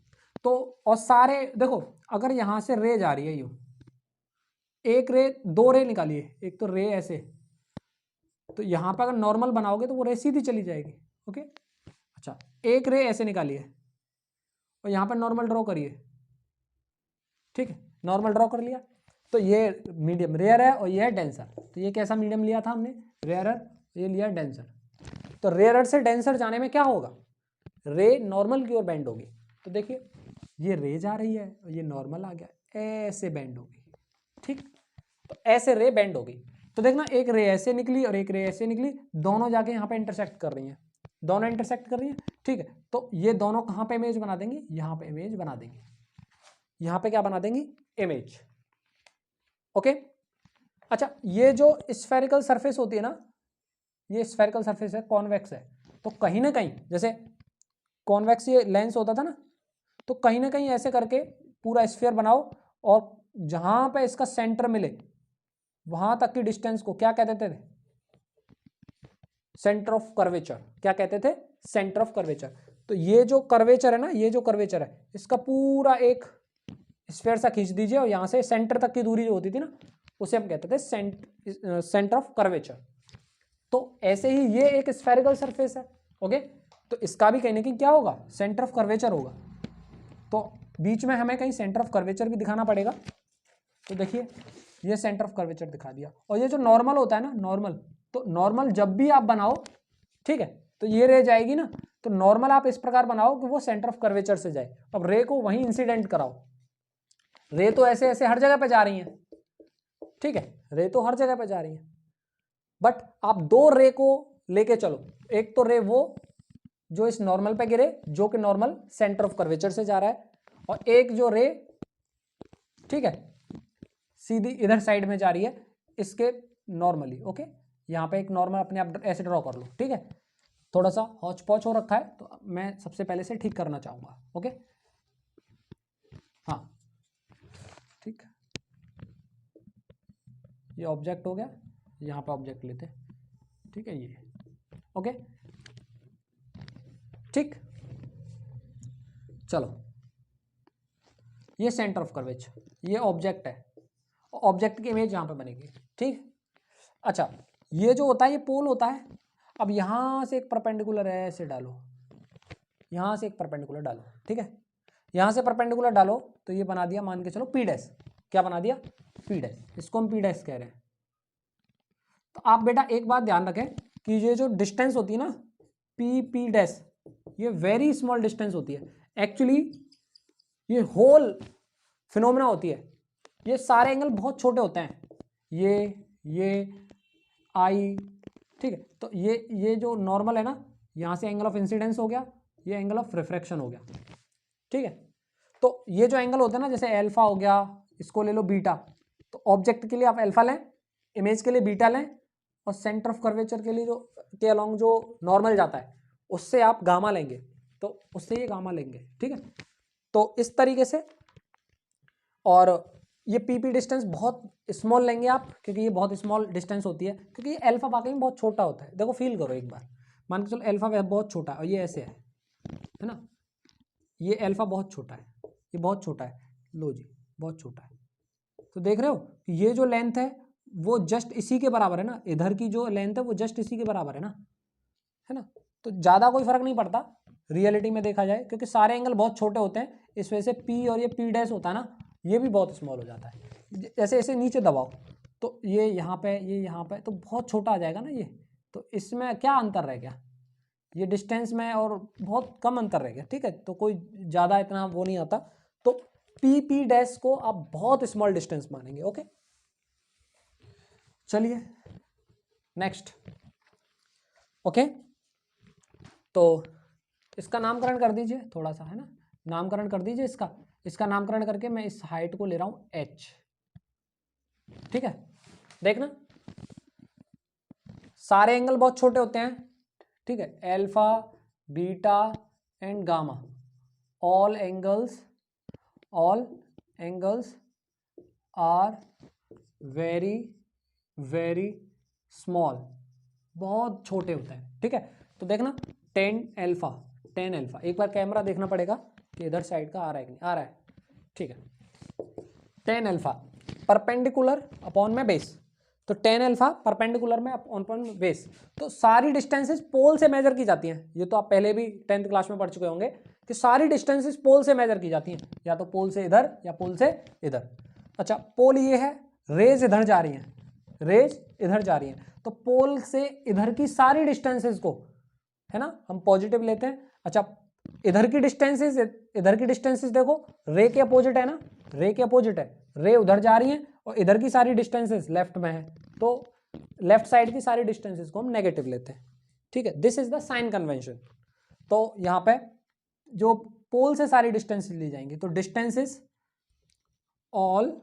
तो और सारे देखो, अगर यहां से रे जा रही है, यू एक रे, दो रे निकालिए, एक तो रे ऐसे, तो यहां पर अगर नॉर्मल बनाओगे तो वो रे सीधी चली जाएगी। ओके, अच्छा, एक रे ऐसे निकालिए और यहां पर नॉर्मल ड्रॉ करिए, ठीक है, नॉर्मल ड्रॉ कर लिया, तो ये मीडियम रेयर है और ये है डेंसर। तो ये कैसा मीडियम लिया था हमने, रेयरर, ये लिया डेंसर। तो रेयरर से डेंसर जाने में क्या होगा, रे नॉर्मल की ओर बेंड होगी। तो देखिए ये रे जा रही है और ये नॉर्मल आ गया, ऐसे बेंड होगी, ठीक। तो ऐसे रे बेंड होगी। तो देखना एक रे ऐसे निकली और एक रे ऐसे निकली, दोनों जाके यहाँ पे इंटरसेक्ट कर रही हैं, दोनों इंटरसेक्ट कर रही हैं, ठीक है। तो ये दोनों कहाँ पे इमेज बना देंगी, यहाँ पे इमेज बना देंगी, यहाँ पे क्या बना देंगी, इमेज। ओके। अच्छा ये जो स्फेरिकल सरफेस होती है ना, ये स्फेरिकल सरफेस है, कॉन्वेक्स है, तो कहीं ना कहीं जैसे कॉन्वेक्स ये लेंस होता था ना, तो कहीं ना कहीं ऐसे करके पूरा स्फीयर बनाओ और जहां पे इसका सेंटर मिले वहां तक की डिस्टेंस को क्या कहते थे, सेंटर ऑफ कर्वेचर। क्या कहते थे, सेंटर ऑफ कर्वेचर। तो ये जो कर्वेचर है ना, ये जो कर्वेचर है इसका पूरा एक स्फीयर सा खींच दीजिए और यहां से सेंटर तक की दूरी जो होती थी ना, उसे हम कहते थे सेंटर ऑफ कर्वेचर। तो ऐसे ही ये एक स्फेरिकल सरफेस है, ओके। तो इसका भी कहीं ना कहीं क्या होगा, सेंटर ऑफ कर्वेचर होगा। तो बीच में हमें कहीं सेंटर ऑफ कर्वेचर भी दिखाना पड़ेगा। तो देखिए ये सेंटर ऑफ कर्वेचर दिखा दिया। और ये जो नॉर्मल होता है ना, नॉर्मल, तो नॉर्मल जब भी आप बनाओ, ठीक है, तो ये रे जाएगी ना, तो नॉर्मल आप इस प्रकार बनाओ कि वो सेंटर ऑफ कर्वेचर से जाए। अब रे को वहीं इंसिडेंट कराओ, रे तो ऐसे ऐसे हर जगह पे जा रही हैं, ठीक है, रे तो हर जगह पे जा रही हैं, बट आप दो रे को लेके चलो। एक तो रे वो जो इस नॉर्मल पे गिरे, जो कि नॉर्मल सेंटर ऑफ कर्वेचर से जा रहा है, और एक जो रे, ठीक है, सीधी इधर साइड में जा रही है इसके नॉर्मली, ओके। यहाँ पे एक नॉर्मल अपने आप ऐसे ड्रॉ कर लो, ठीक है। थोड़ा सा हौच पौच हो रखा है तो मैं सबसे पहले से ठीक करना चाहूंगा, ओके। हाँ ठीक, ये ऑब्जेक्ट हो गया, यहाँ पे ऑब्जेक्ट लेते, ठीक है, ये ओके, ठीक। चलो ये सेंटर ऑफ कर्वेचर, ये ऑब्जेक्ट है, ऑब्जेक्ट की इमेज यहाँ पे बनेगी, ठीक। अच्छा ये जो होता है ये पोल होता है। अब यहाँ से एक परपेंडिकुलर ऐसे डालो, यहाँ से एक परपेंडिकुलर डालो, ठीक है, यहाँ से परपेंडिकुलर डालो तो ये बना दिया, मान के चलो पी डैश। क्या बना दिया, पी डैश, इसको हम पी डैश कह रहे हैं। तो आप बेटा एक बात ध्यान रखें कि ये जो डिस्टेंस होती है ना, पी डैश, ये वेरी स्मॉल डिस्टेंस होती है। एक्चुअली ये होल फिनोमेना होती है, ये सारे एंगल बहुत छोटे होते हैं, ये आई, ठीक है। तो ये जो नॉर्मल है ना, यहाँ से एंगल ऑफ इंसिडेंस हो गया, ये एंगल ऑफ रिफ्रैक्शन हो गया, ठीक है। तो ये जो एंगल होता है ना, जैसे एल्फा हो गया, इसको ले लो बीटा, तो ऑब्जेक्ट के लिए आप एल्फा लें, इमेज के लिए बीटा लें, और सेंटर ऑफ कर्वेचर के लिए जो के अलोंग जो नॉर्मल जाता है उससे आप गामा लेंगे, तो उससे ये गामा लेंगे, ठीक है। तो इस तरीके से, और ये पी डिस्टेंस बहुत स्मॉल लेंगे आप, क्योंकि ये बहुत स्मॉल डिस्टेंस होती है, क्योंकि ये एल्फा वाकई में बहुत छोटा होता है। देखो फील करो एक बार, मान के चलो एल्फा बहुत छोटा और ये ऐसे है ना, ये एल्फा बहुत छोटा है, ये बहुत छोटा है, लो जी बहुत छोटा है। तो देख रहे हो ये जो लेंथ है वो जस्ट इसी के बराबर है ना, इधर की जो लेंथ है वो जस्ट इसी के बराबर है ना। तो ज़्यादा कोई फर्क नहीं पड़ता रियलिटी में देखा जाए, क्योंकि सारे एंगल बहुत छोटे होते हैं, इस वजह से पी और ये पी डैश होता है ना, ये भी बहुत स्मॉल हो जाता है। जैसे ऐसे नीचे दबाओ तो ये यहाँ पे, ये यहाँ पे, तो बहुत छोटा आ जाएगा ना ये। तो इसमें क्या अंतर रह गया, ये डिस्टेंस में और बहुत कम अंतर रह गया, ठीक है। तो कोई ज़्यादा इतना वो नहीं आता। तो पी डैश को आप बहुत स्मॉल डिस्टेंस मानेंगे, ओके। चलिए नेक्स्ट, ओके। तो इसका नामकरण कर दीजिए थोड़ा सा, है ना, नामकरण कर दीजिए इसका नामकरण करके मैं इस हाइट को ले रहा हूं h, ठीक है। देखना सारे एंगल बहुत छोटे होते हैं, ठीक है, alpha beta and gamma, all angles are very very small, बहुत छोटे होते हैं, ठीक है। तो देखना 10 एल्फा, एक बार कैमरा देखना पड़ेगा कि इधर साइड का आ रहा है कि नहीं आ रहा है, ठीक है। 10 एल्फा परपेंडिकुलर अपॉन में बेस, तो 10 एल्फा परपेंडिकुलर में अपॉन बेस। तो सारी डिस्टेंसेस पोल से मेजर की जाती हैं, ये तो आप पहले भी 10th क्लास में पढ़ चुके होंगे कि सारी डिस्टेंसेस पोल से मेजर की जाती हैं, या तो पोल से इधर या पोल से इधर। अच्छा पोल ये है, रेज इधर जा रही हैं, रेज इधर जा रही हैं, तो पोल से इधर की सारी डिस्टेंसेस को है ना, हम पॉजिटिव लेते हैं। अच्छा, इधर की डिस्टेंसेस देखो, रे के अपोजिट है ना, रे के अपोजिट है, रे उधर जा रही है और इधर की सारी डिस्टेंसेस लेफ्ट में है, तो लेफ्ट साइड की सारी डिस्टेंसेस को हम नेगेटिव लेते हैं, ठीक है। This is the sign convention. तो यहाँ पे जो पोल से सारी डिस्टेंसेस ली जाएंगी, तो distances, all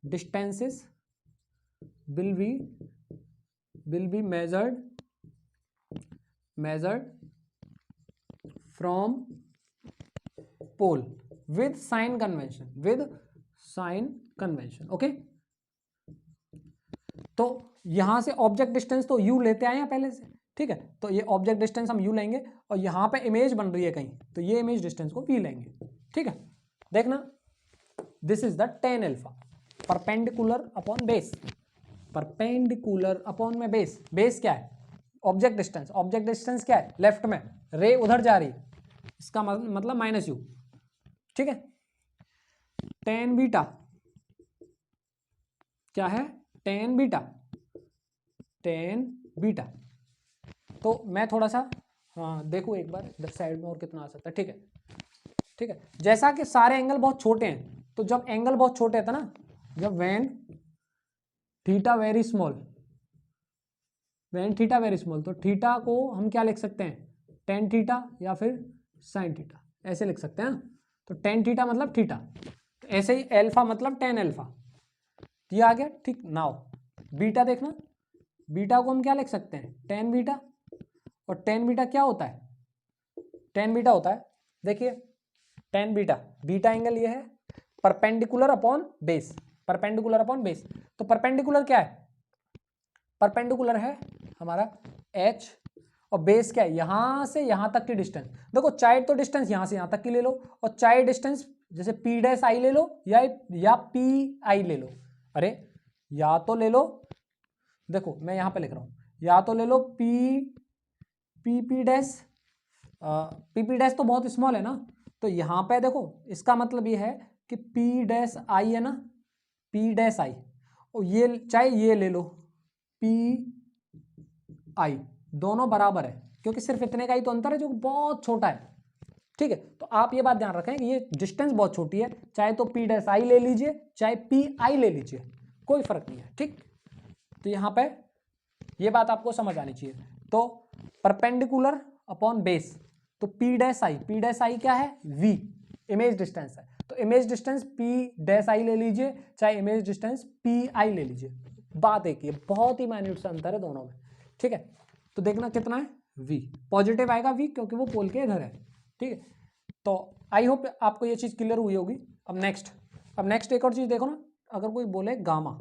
distances will be measured from pole with sign convention, okay. तो यहां से ऑब्जेक्ट डिस्टेंस तो u लेते आए हैं पहले से, ठीक है, तो ये ऑब्जेक्ट डिस्टेंस हम u लेंगे और यहां पे इमेज बन रही है कहीं, तो ये इमेज डिस्टेंस को v लेंगे, ठीक है। देखना, this is the tan alpha, perpendicular upon base, perpendicular upon में बेस, बेस क्या है, ऑब्जेक्ट डिस्टेंस क्या है, लेफ्ट में, रे उधर जा रही, इसका मतलब माइनस u, ठीक है। tan बीटा क्या है, tan बीटा, तो मैं थोड़ा सा देखूं एक बार इधर साइड में और कितना आ सकता है, ठीक है। जैसा कि सारे एंगल बहुत छोटे हैं, तो जब एंगल बहुत छोटे हैं ना, जब व्हेन थीटा वेरी स्मॉल, तो थीटा को हम क्या लिख सकते हैं, tan थीटा या फिर sin थीटा, ऐसे लिख सकते हैं। तो tan थीटा मतलब थीटा, तो ऐसे ही अल्फा मतलब tan अल्फा, ये आ गया, ठीक। नाउ बीटा देखना, बीटा को हम क्या लिख सकते हैं, tan बीटा, और tan बीटा क्या होता है, tan बीटा होता है, देखिए tan बीटा एंगल ये है, परपेंडिकुलर अपॉन बेस, तो परपेंडिकुलर क्या है, परपेंडिकुलर है हमारा h, और बेस क्या है, यहां से यहां तक की डिस्टेंस। देखो चाहे तो डिस्टेंस यहां से यहां तक की ले लो, और चाहे डिस्टेंस जैसे p डैश आई ले लो या p आई ले लो, अरे या तो ले लो, देखो मैं यहां पे लिख रहा हूं, या तो ले लो p डैश तो बहुत स्मॉल है ना, तो यहां पे देखो इसका मतलब ये है कि p डैश आई है ना, p डैश आई, और ये चाहे ये ले लो p आई, दोनों बराबर है, क्योंकि सिर्फ इतने का ही तो अंतर है जो बहुत छोटा है, ठीक है। तो आप ये बात ध्यान रखें कि ये डिस्टेंस बहुत छोटी है, चाहे तो p डैश आई ले लीजिए चाहे p आई ले लीजिए, कोई फर्क नहीं है, ठीक। तो यहाँ पे ये बात आपको समझ आनी चाहिए। तो परपेंडिकुलर अपॉन बेस, तो p डैश आई क्या है, v इमेज डिस्टेंस है, तो image distance p dash I ले लीजिए चाहे इमेज डिस्टेंस p आई ले लीजिए, बात एक ही है, बहुत ही माइन्यूट सा अंतर है दोनों में, ठीक है। तो देखना कितना है, v पॉजिटिव आएगा, v क्योंकि वो पोल के इधर है, ठीक है। तो आई होप आपको ये चीज क्लियर हुई होगी। अब नेक्स्ट एक और चीज देखो ना, अगर कोई बोले गामा,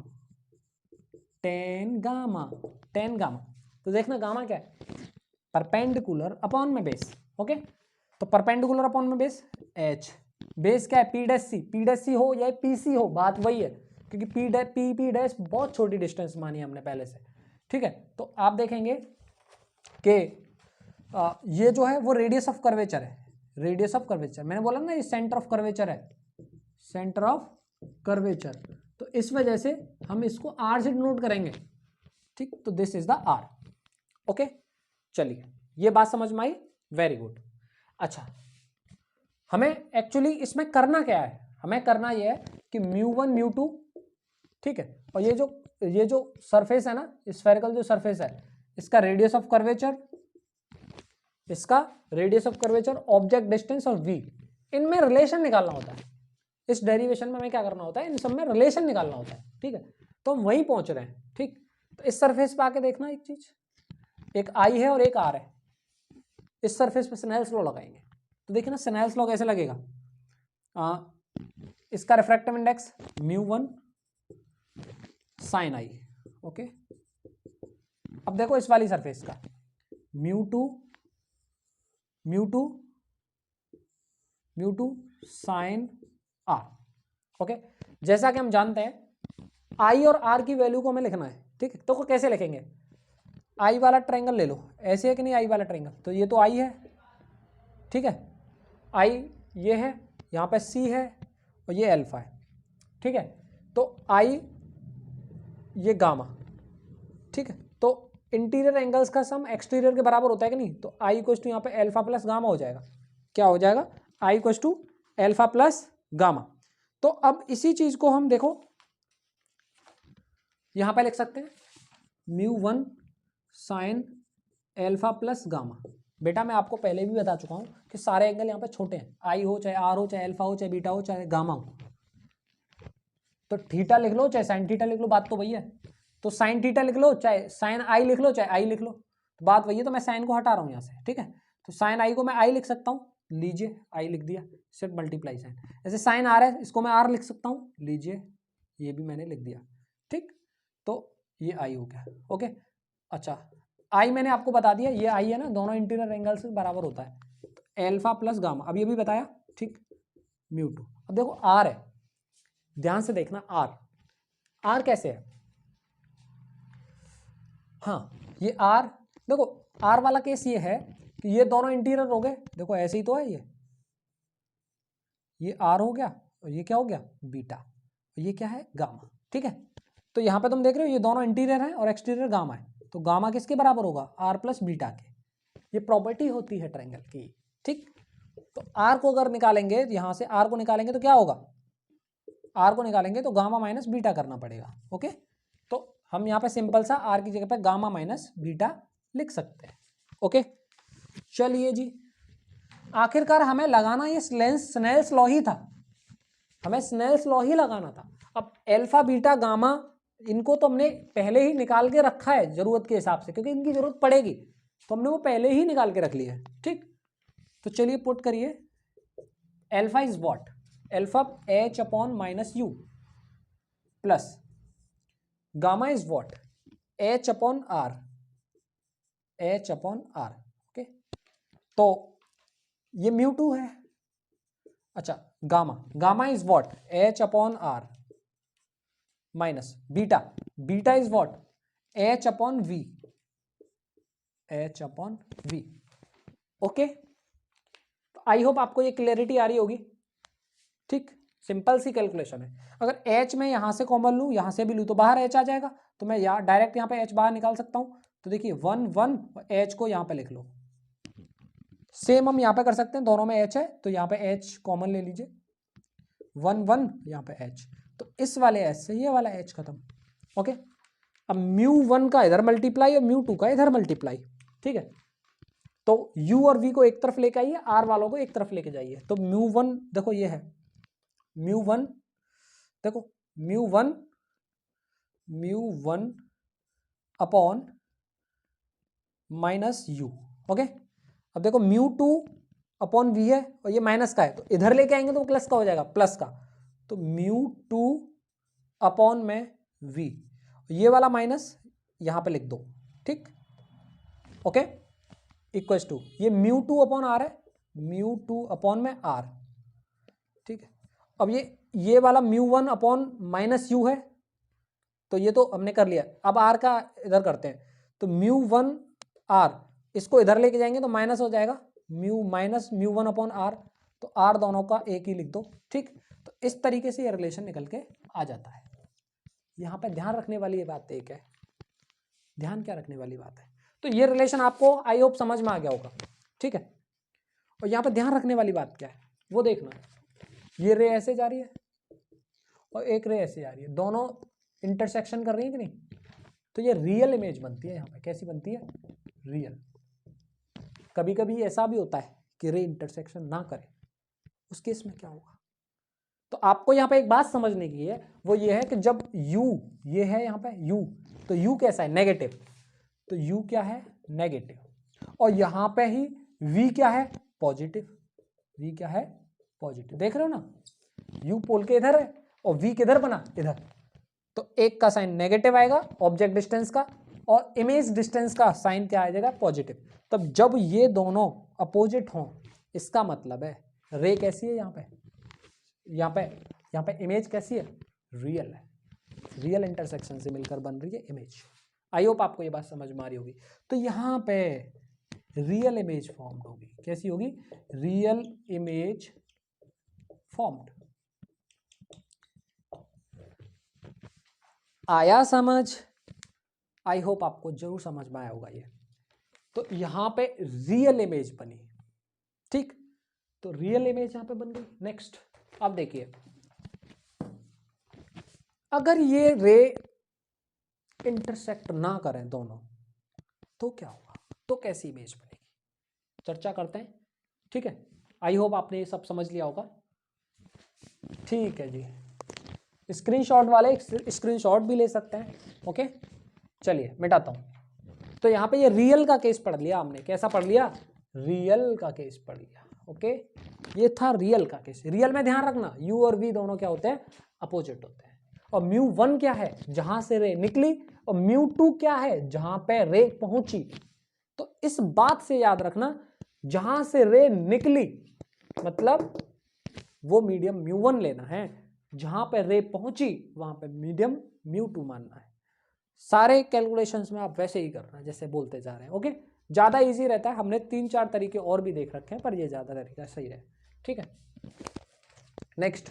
टेन गामा, तो देखना गामा क्या है, परपेंडिकुलर अपॉन में बेस, ओके। तो परपेंडिकुलर अपॉन में बेस h, बेस क्या है, p डैश सी हो या pc हो, बात वही है, क्योंकि p डैश बहुत छोटी डिस्टेंस मानी हमने पहले से, ठीक है। तो आप देखेंगे कि ये जो है वो रेडियस ऑफ कर्वेचर है, मैंने बोला ना ये सेंटर ऑफ कर्वेचर है, तो इस वजह से हम इसको r से डिनोट करेंगे, ठीक। तो this is the r, okay. चलिए ये बात समझ में आई, वेरी गुड। अच्छा, हमें एक्चुअली इसमें करना क्या है, हमें करना ये है कि μ1 μ2, ठीक है, और ये जो सरफेस है ना, स्फेरिकल जो सरफेस है, इसका radius of curvature, object distance और v, इनमें रिलेशन निकालना होता है। इस डेरिवेशन में हमें क्या करना होता है, इन सब में रिलेशन निकालना होता है, ठीक है। तो हम वहीं पहुंच रहे हैं, ठीक। तो इस सरफेस पे आके देखना एक चीज, एक I है और एक R है, इस सरफेस पे स्नेल्स लॉ लगाएंगे, तो देखिए ना स्नेल्स लॉ कैसे लगेगा, इसका refractive index μ1 sin I, okay. अब देखो इस वाली सरफेस का μ2 sin R, ओके। जैसा कि हम जानते हैं I और R की वैल्यू को हमें लिखना है, ठीक है। तो कैसे लिखेंगे, I वाला ट्रायंगल ले लो, ऐसे है कि नहीं, I वाला ट्रायंगल, तो ये तो I है, ठीक है, I ये है, यहाँ पे C है और ये अल्फा है, ठीक है। तो I ये गामा, ठीक है। तो इंटीरियर एंगल्स का सम एक्सटीरियर के बराबर होता है कि नहीं, तो आई इक्वल्स टू यहाँ पे अल्फा प्लस गामा हो जाएगा। क्या हो जाएगा? I equals to alpha plus gamma. तो अब इसी चीज को हम देखो यहां पे लिख सकते हैं mu one sine alpha plus gamma. बेटा मैं आपको पहले भी बता चुका हूं कि सारे एंगल यहाँ पे छोटे हैं, आई हो चाहे आर हो चाहे अल्फा हो चाहे बीटा हो चाहे गामा हो, तो थीटा लिख लो चाहे साइन थीटा लिख लो, बात तो वही है। तो साइन थीटा लिख लो चाहे साइन आई लिख लो चाहे आई लिख लो, तो बात वही है। तो मैं साइन को हटा रहा हूं यहाँ से, ठीक है। तो साइन आई को मैं आई लिख सकता हूँ, लीजिए आई लिख दिया, सिर्फ मल्टीप्लाई साइन। ऐसे साइन आर है, इसको मैं आर लिख सकता हूँ, लीजिए ये भी मैंने लिख दिया, ठीक। तो ये आई हो गया, ओके। अच्छा आई मैंने आपको बता दिया, ये आई है ना, दोनों इंटीरियर एंगल से बराबर होता है, तो एल्फा प्लस गामा, अब ये भी बताया, ठीक। Mu two. अब देखो आर है, ध्यान से देखना आर, आर कैसे है। हाँ ये आर, देखो आर वाला केस ये है कि ये दोनों इंटीरियर हो गए, देखो ऐसे ही तो है, ये आर हो गया और ये क्या हो गया बीटा, और ये क्या है गामा, ठीक है। तो यहाँ पे तुम देख रहे हो ये दोनों इंटीरियर है और एक्सटीरियर गामा है, तो गामा किसके बराबर होगा? आर प्लस बीटा के। ये प्रॉपर्टी होती है ट्रायंगल की, ठीक। तो आर को अगर निकालेंगे, यहाँ से आर को निकालेंगे तो क्या होगा? आर को निकालेंगे तो गामा माइनस बीटा करना पड़ेगा, ओके। तो हम यहाँ पे सिंपल सा आर की जगह पे गामा माइनस बीटा लिख सकते हैं, ओके। चलिए जी, आखिरकार हमें लगाना ये स्नेल्स लॉ ही था, हमें स्नेल्स लॉ ही लगाना था। अब अल्फा बीटा गामा इनको तो हमने पहले ही निकाल के रखा है जरूरत के हिसाब से, क्योंकि इनकी जरूरत पड़ेगी, तो हमने वो पहले ही निकाल के रख लिया है, ठीक। तो चलिए पुट करिए, alpha is what? Alpha H upon minus u plus gamma is what? H upon R, H upon R, okay. तो ये म्यू टू है। अच्छा gamma, gamma is what? H upon R minus beta, beta is what? H upon v, H upon v, okay. I hope आपको ये clarity आ रही होगी, ठीक। Simple सी calculation है। अगर h में यहां से कॉमन लूं, यहां से भी लूं, तो बाहर h आ जाएगा, तो मैं यहाँ डायरेक्ट यहाँ पे h बाहर निकाल सकता हूं। तो देखिए 1 1 और h को यहाँ पे लिख लो, सेम हम यहाँ पे कर सकते हैं, दोनों में h है तो यहाँ पे h कॉमन ले लीजिए, 1 1 यहाँ पे h, तो इस वाले h से ये वाला h खत्म, ओके। अब म्यू वन का इधर मल्टीप्लाई और म्यू टू का इधर मल्टीप्लाई, ठीक है। तो u और v को एक तरफ लेके आइए, r वालों को एक तरफ लेके जाइए, तो म्यू वन देखो ये है म्यू वन, देखो mu one upon minus you, okay. अब देखो म्यू टू अपॉन वी है और ये माइनस का है, तो इधर लेके आएंगे तो प्लस का हो जाएगा, प्लस का, तो म्यू टू अपॉन में वी, ये वाला माइनस यहां पे लिख दो, ठीक, ओके। इक्वल्स टू ये म्यू टू अपॉन आर है, म्यू टू अपॉन में आर, ठीक है। अब ये वाला mu one upon minus you है, तो ये तो हमने कर लिया। अब आर का इधर करते हैं, तो म्यू वन आर, इसको इधर लेके जाएंगे तो माइनस हो जाएगा mu minus mu one upon R, तो आर दोनों का एक ही लिख दो, ठीक। तो इस तरीके से ये रिलेशन निकल के आ जाता है। यहाँ पे ध्यान रखने वाली ये बात एक है, ध्यान क्या रखने वाली बात है, तो ये रिलेशन आपको आई होप समझ में आ गया होगा, ठीक है। और यहाँ पे ध्यान रखने वाली बात क्या है वो देखना, ये रे ऐसे जा रही है और एक रे ऐसे जा रही है, दोनों इंटरसेक्शन कर रही है कि नहीं, तो ये रियल इमेज बनती है। यहाँ पे कैसी बनती है? रियल। कभी कभी ऐसा भी होता है कि रे इंटरसेक्शन ना करे, उस केस में क्या होगा? तो आपको यहाँ पे एक बात समझने की है, वो ये है कि जब u ये है यहाँ पे u, तो u कैसा है? नेगेटिव, तो u क्या है? नेगेटिव, और यहाँ पे ही v क्या है? पॉजिटिव, v क्या है? पॉजिटिव। देख रहे हो ना, u पोल के इधर है और v किधर बना? इधर, तो एक का साइन नेगेटिव आएगा ऑब्जेक्ट डिस्टेंस का, और इमेज डिस्टेंस का साइन क्या आ जाएगा? पॉजिटिव। तब जब ये दोनों अपोजिट हों, इसका मतलब है रे कैसी है? यहाँ पे इमेज कैसी है? रियल है, रियल इंटरसेक्शन से मिलकर बन रही है इमेज। आई होप आपको ये बात समझ में आ रही होगी। तो यहाँ पे रियल इमेज फॉर्म्ड होगी, कैसी होगी? Real image formed. आया समझ? आई होप आपको जरूर समझ में आया होगा ये। तो यहां पे रियल इमेज बनी, ठीक, तो रियल इमेज यहां पे बन गई। नेक्स्ट अब देखिए, अगर ये रे इंटरसेक्ट ना करें दोनों तो क्या होगा, तो कैसी इमेज बनेगी, चर्चा करते हैं, ठीक है। आई होप आपने ये सब समझ लिया होगा, ठीक है जी। स्क्रीनशॉट वाले स्क्रीनशॉट भी ले सकते हैं, ओके। चलिए मिटाता हूं। तो यहां पे ये रियल का केस पढ़ लिया हमने, कैसा पढ़ लिया, रियल का केस पढ़ लिया, ओके। ये था रियल का केस। रियल में ध्यान रखना यू और वी दोनों क्या होते हैं, अपोजिट होते हैं। और μ1 क्या है, जहां से रे निकली, और μ2 क्या है, जहां पे रे पहुंची। तो इस बात से याद रखना, जहां से रे निकली मतलब वो मीडियम μ1 लेना है, जहां पे रे पहुंची वहां पे मीडियम μ2 मानना है। सारे कैलकुलेशंस में आप वैसे ही करना जैसे बोलते जा रहे हैं, ओके। ज्यादा इजी रहता है, हमने 3-4 तरीके और भी देख रखे हैं, पर ये ज्यादा तरीका सही रहे, ठीक है। नेक्स्ट,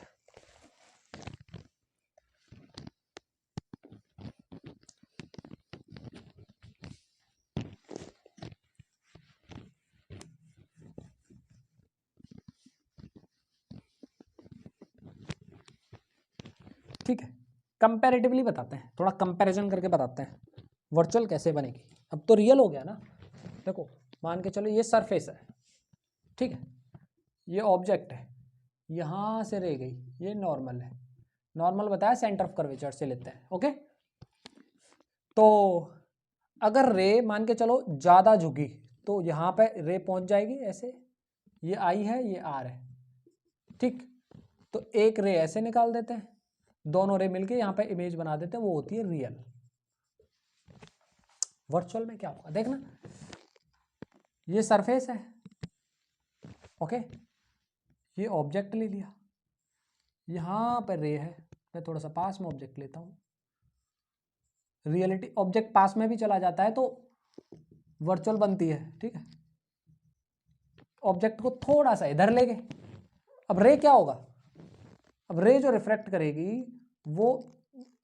ठीक है, कंपैरेटिवली बताते हैं, थोड़ा कंपैरिजन करके बताते हैं वर्चुअल कैसे बनेगी। अब तो रियल हो गया ना, देखो मान के चलो ये सरफेस है, ठीक है, ये ऑब्जेक्ट है, यहां से रह गई, ये नॉर्मल है, नॉर्मल बताया सेंटर ऑफ कर्वेचर से लेते हैं, ओके। तो अगर रे मान के चलो ज्यादा झुकी तो यहां पे रे पहुंच जाएगी ऐसे, ये आई है ये आर है, ठीक। तो एक रे ऐसे निकाल देते हैं, दोनों रे मिलके यहां पे इमेज बना देते हैं, वो होती है रियल। वर्चुअल में क्या होगा देखना, ये सरफेस है, ओके, ये ऑब्जेक्ट ले लिया, यहां पर रे है, मैं थोड़ा सा पास में ऑब्जेक्ट लेता हूं, रियलिटी ऑब्जेक्ट पास में भी चला जाता है तो वर्चुअल बनती है, ठीक है। ऑब्जेक्ट को थोड़ा सा इधर ले गए, अब रे क्या होगा, अब रे जो रिफ्लेक्ट करेगी वो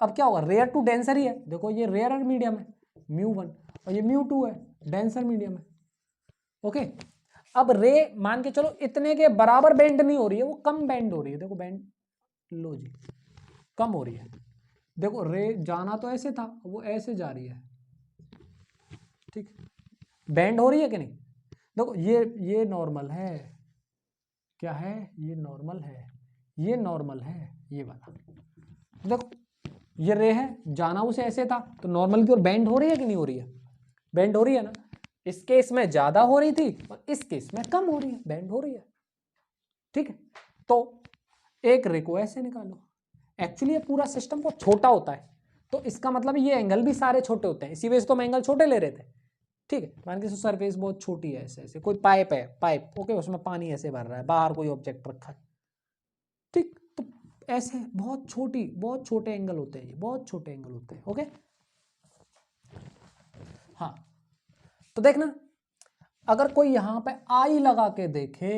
अब क्या होगा, रेयर टू डेंसर ही है, देखो ये रेयर मीडियम है μ1 और ये μ2 है, डेंसर मीडियम है, ओके। अब रे मान के चलो इतने के बराबर बेंड नहीं हो रही है, वो कम बेंड हो रही है, देखो बेंड लो जी कम हो रही है, देखो रे जाना तो ऐसे था, वो ऐसे जा रही है, ठीक, बेंड हो रही है कि नहीं। देखो ये नॉर्मल है, क्या है, ये नॉर्मल है, ये नॉर्मल है, ये वाला देखो ये रे है, जाना उसे ऐसे था, तो नॉर्मल की ओर बेंड हो रही है कि नहीं हो रही है, बेंड हो रही है ना। इस केस में ज्यादा हो रही थी और इस केस में कम हो रही है, बेंड हो रही है, ठीक है। तो एक रे को ऐसे निकालो, एक्चुअली ये पूरा सिस्टम बहुत छोटा होता है, तो इसका मतलब ये एंगल भी सारे छोटे होते हैं, इसी वजह से तो हम एंगल छोटे ले रहे थे, ठीक है। मान के सरफेस बहुत छोटी है, ऐसे ऐसे कोई पाइप है, पाइप ओके, उसमें पानी ऐसे भर रहा है, बाहर कोई ऑब्जेक्ट रखा है, ठीक। तो ऐसे बहुत छोटे एंगल होते हैं, ये बहुत छोटे एंगल होते हैं, ओके। हाँ तो देखना, अगर कोई यहां पे आई लगा के देखे,